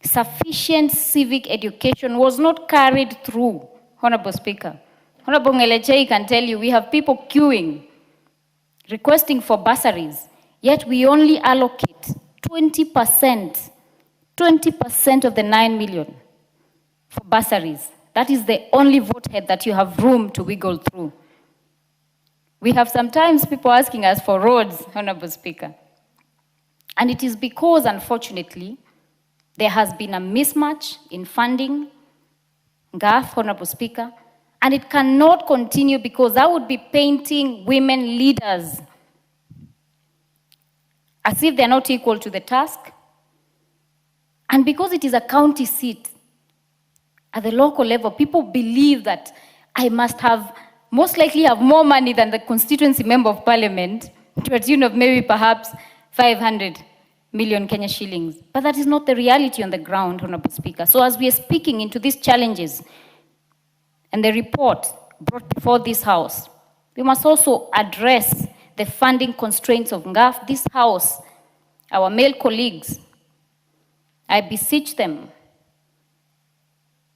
D: sufficient civic education was not carried through, Honorable Speaker. Honorable Ngelechei can tell you we have people queuing, requesting for bursaries, yet we only allocate 20% of the 9 million for bursaries. That is the only vote head that you have room to wiggle through. We have sometimes people asking us for roads, Honorable Speaker. And it is because, unfortunately, there has been a mismatch in funding, GAF, Honorable Speaker, and it cannot continue because that would be painting women leaders as if they're not equal to the task. And because it is a county seat, at the local level, people believe that I must have, most likely have more money than the constituency member of parliament, to a tune of maybe perhaps 500 million Kenya shillings. But that is not the reality on the ground, Honorable Speaker. So as we are speaking into these challenges and the report brought before this House, we must also address the funding constraints of NGAF. This House, our male colleagues, I beseech them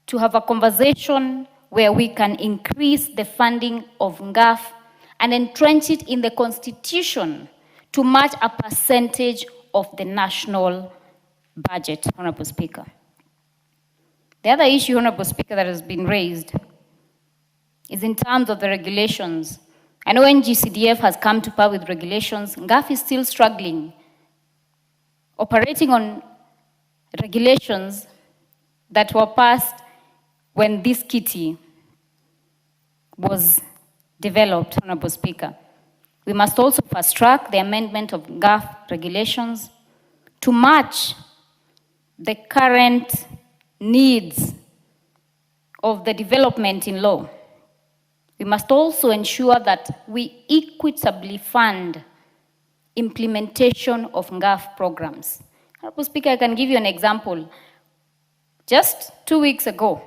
D: to have a conversation where we can increase the funding of NGAF and entrench it in the Constitution to match a percentage of the national budget, Honorable Speaker. The other issue, Honorable Speaker, that has been raised is in terms of the regulations. I know NGCDF has come to power with regulations. NGAF is still struggling, operating on regulations that were passed when this kitty was developed, Honorable Speaker. We must also fast-track the amendment of GAF regulations to match the current needs of the development in law. We must also ensure that we equitably fund implementation of GAF programs. Honorable Speaker, I can give you an example. Just 2 weeks ago,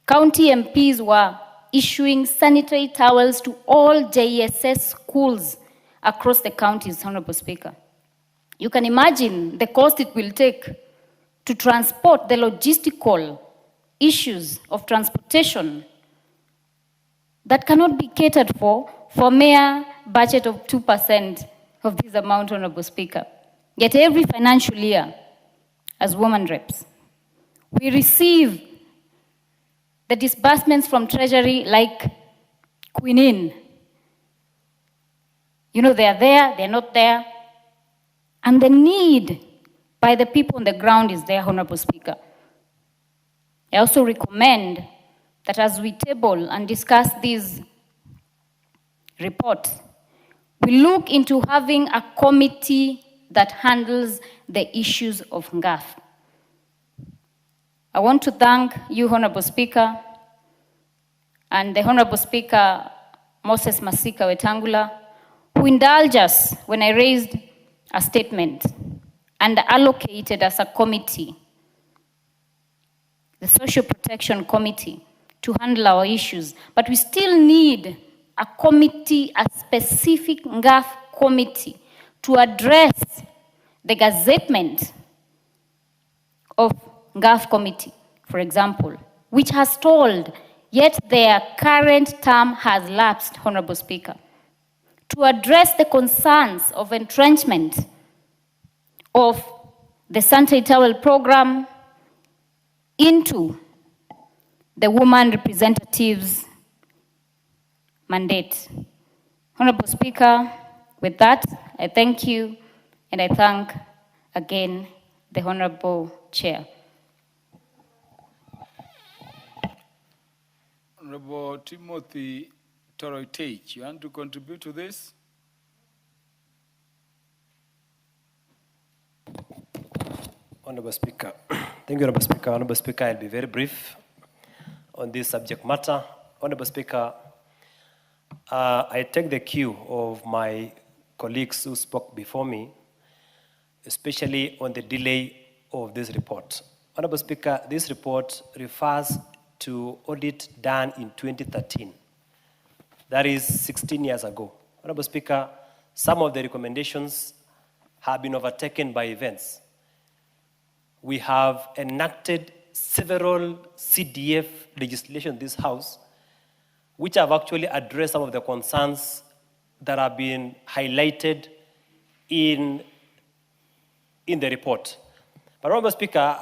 D: county MPs were issuing sanitary towels to all JSS schools across the counties, Honorable Speaker. You can imagine the cost it will take to transport, the logistical issues of transportation that cannot be catered for mere budget of 2% of this amount, Honorable Speaker. Yet every financial year, as women reps, we receive the disbursements from Treasury like quinine. You know, they are there, they're not there. And the need by the people on the ground is there, Honorable Speaker. I also recommend that as we table and discuss these reports, we look into having a committee that handles the issues of NGAF. I want to thank you, Honorable Speaker, and the Honorable Speaker, Moses Masika Wetangula, who indulged us when I raised a statement and allocated as a committee, the Social Protection Committee, to handle our issues. But we still need a committee, a specific NGAF committee, to address the gazettement of NGAF committee, for example, which has stalled, yet their current term has lapsed, Honorable Speaker, to address the concerns of entrenchment of the sanitary towel program into the woman representatives' mandate. Honorable Speaker, with that, I thank you, and I thank again the Honorable Chair.
B: Honorable Timothy Toroitich, you want to contribute to this?
N: Honorable Speaker. Thank you, Honorable Speaker. Honorable Speaker, I'll be very brief on this subject matter. Honorable Speaker, I take the cue of my colleagues who spoke before me, especially on the delay of this report. Honorable Speaker, this report refers to audit done in 2013. That is 16 years ago. Honorable Speaker, some of the recommendations have been overtaken by events. we have enacted several CDF legislation in this House, which have actually addressed some of the concerns that have been highlighted in the report. But, Honorable Speaker,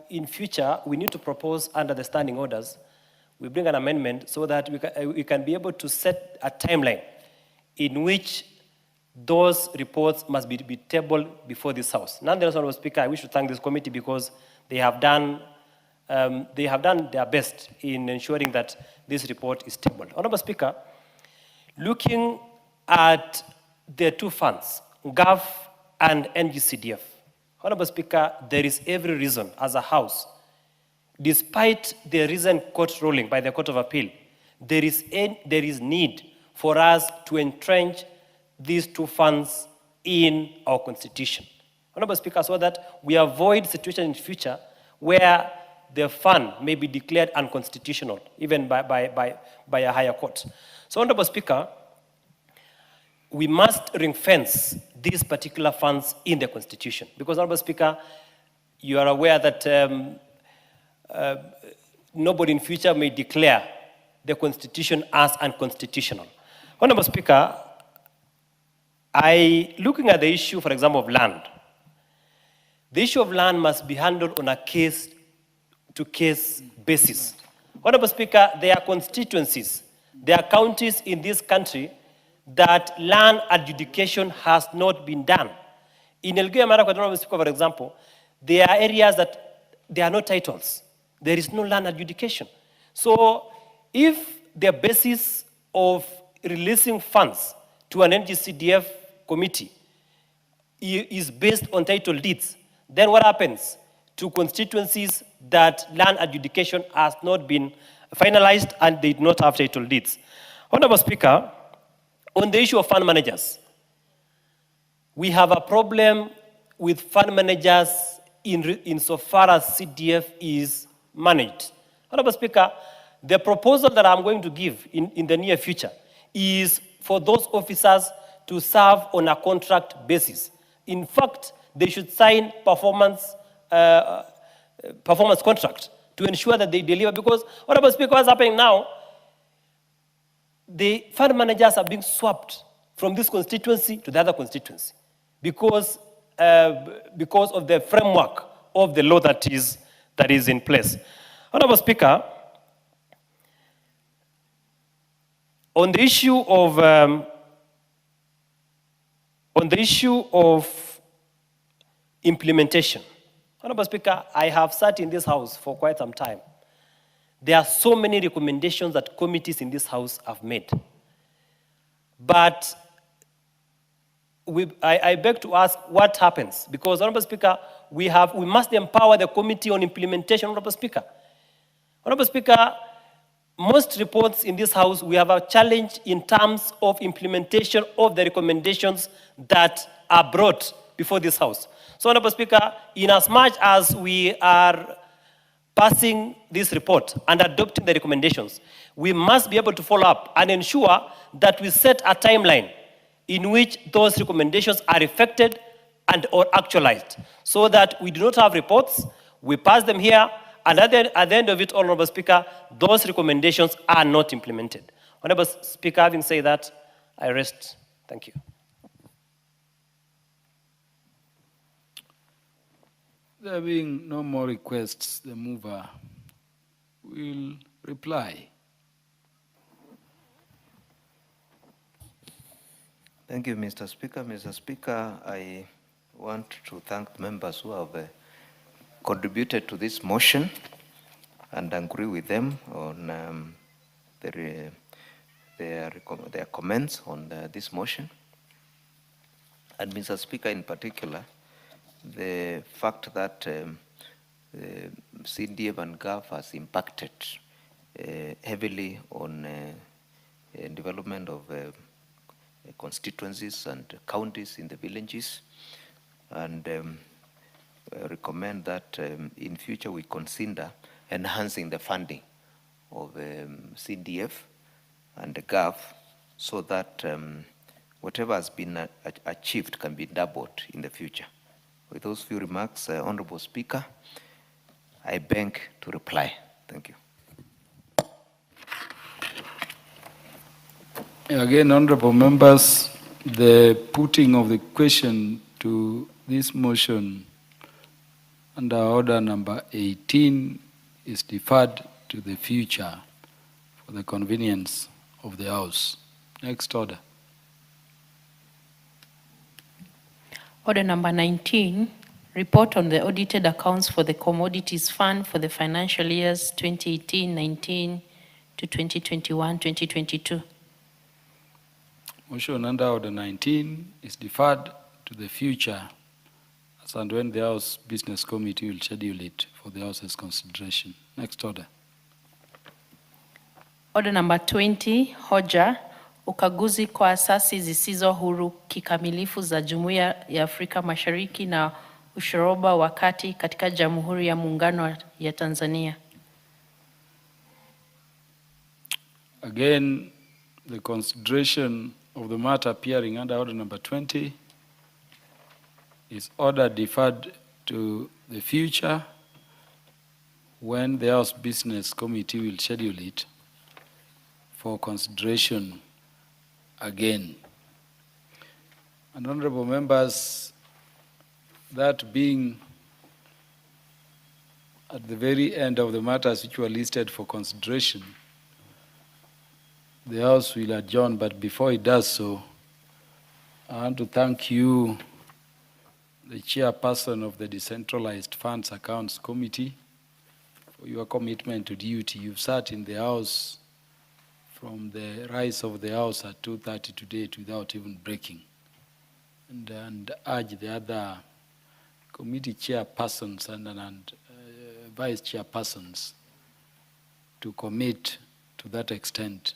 N: in future, we need to propose under the standing orders, we bring an amendment so that we can be able to set a timeline in which those reports must be tabled before this House. Nonetheless, Honorable Speaker, I wish to thank this committee because they have done their best in ensuring that this report is tabled. Honorable Speaker, looking at the two funds, GAF and NGCDF, Honorable Speaker, there is every reason as a House, despite the recent court ruling by the Court of Appeal, there is need for us to entrench these two funds in our Constitution. Honorable Speaker, so that we avoid situation in the future where the fund may be declared unconstitutional, even by a higher court. So, Honorable Speaker, we must ring-fence these particular funds in the Constitution. Because, Honorable Speaker, you are aware that nobody in future may declare the Constitution as unconstitutional. Honorable Speaker, looking at the issue, for example, of land, the issue of land must be handled on a case-to-case basis. Honorable Speaker, there are constituencies, there are counties in this country that land adjudication has not been done. In Elgeyo Marakwet, Honorable Speaker, for example, there are areas that there are no titles. There is no land adjudication. So if the basis of releasing funds to an NGCDF committee is based on title deeds, then what happens to constituencies that land adjudication has not been finalized and they do not have title deeds? Honorable Speaker, on the issue of fund managers, we have a problem with fund managers insofar as CDF is managed. Honorable Speaker, the proposal that I'm going to give in the near future is for those officers to serve on a contract basis. In fact, they should sign performance contract to ensure that they deliver. Because, Honorable Speaker, what's happening now, the fund managers are being swapped from this constituency to the other constituency because of the framework of the law that is in place. Honorable Speaker, on the issue of implementation, Honorable Speaker, I have sat in this House for quite some time. There are so many recommendations that committees in this House have made. But I beg to ask what happens, because, Honorable Speaker, we must empower the committee on implementation, Honorable Speaker. Honorable Speaker, most reports in this House, we have a challenge in terms of implementation of the recommendations that are brought before this House. So, Honorable Speaker, in as much as we are passing this report and adopting the recommendations, we must be able to follow up and ensure that we set a timeline in which those recommendations are effected and or actualized, so that we do not have reports, we pass them here, and at the end of it, Honorable Speaker, those recommendations are not implemented. Honorable Speaker, having said that, I rest. Thank you.
B: There being no more requests, the mover will reply.
G: Thank you, Mr. Speaker. Mr. Speaker, I want to thank members who have contributed to this motion and agree with them on their comments on this motion. And Mr. Speaker, in particular, the fact that CDF and GAF has impacted heavily on development of constituencies and counties in the villages, and recommend that in future we consider enhancing the funding of CDF and the GAF so that whatever has been achieved can be doubled in the future. With those few remarks, Honorable Speaker, I beg to reply. Thank you.
B: Again, honorable members, the putting of the question to this motion under order number 18 is deferred to the future for the convenience of the House. Next order.
L: Order number 19, report on the audited accounts for the Commodities Fund for the financial years 2018-19 to 2021-2022.
B: Motion under order 19 is deferred to the future as and when the House Business Committee will schedule it for the House's consideration. Next order.
L: Order number 20, hoja, ukaguzi kwa asasi zisizo huru kikamilifu za Jumuiya ya Afrika Mashariki na ushoroba wa kati katika Jamhuri ya Muungano ya Tanzania.
B: Again, the consideration of the matter appearing under order number 20 is order deferred to the future when the House Business Committee will schedule it for consideration again. And honorable members, that being at the very end of the matters which were listed for consideration, the House will adjourn, but before it does so, I want to thank you, the chairperson of the Decentralized Funds Accounts Committee, for your commitment to duty. You've sat in the House from the rise of the House at 2:30 today without even breaking, and urge the other committee chairpersons and vice chairpersons to commit to that extent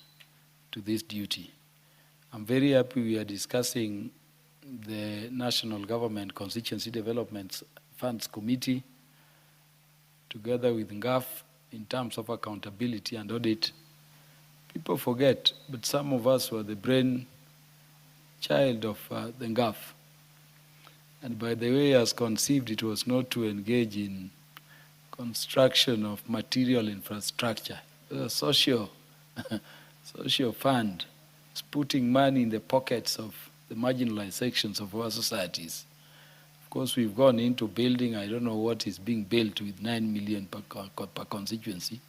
B: to this duty. I'm very happy we are discussing the National Government Constituency Development Funds Committee together with NGAF in terms of accountability and audit. People forget, but some of us were the brain child of the NGAF. And by the way, as conceived, it was not to engage in construction of material infrastructure. It was a social fund. It's putting money in the pockets of the marginalized sections of our societies. Of course, we've gone into building, I don't know what is being built with 9 million per constituency.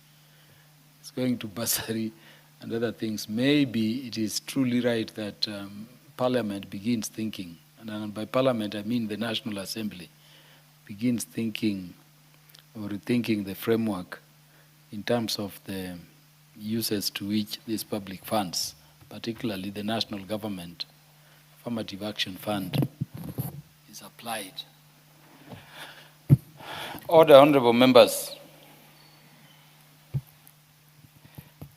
B: It's going to bursary and other things. Maybe it is truly right that Parliament begins thinking, and by Parliament I mean the National Assembly, begins thinking or rethinking the framework in terms of the uses to which these public funds, particularly the National Government Affirmative Action Fund, is applied. Order, honorable members.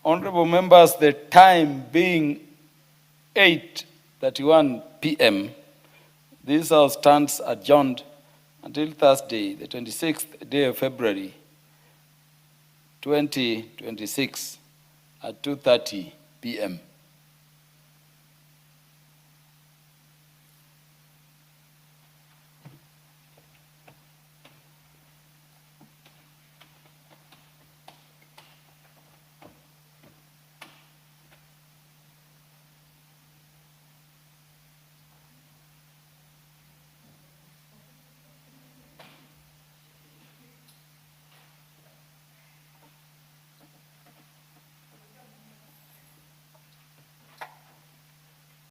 B: Honorable members, the time being 8:31 p.m., this House stands adjourned until Thursday, the 26th day of February, 2026 at 2:30 p.m.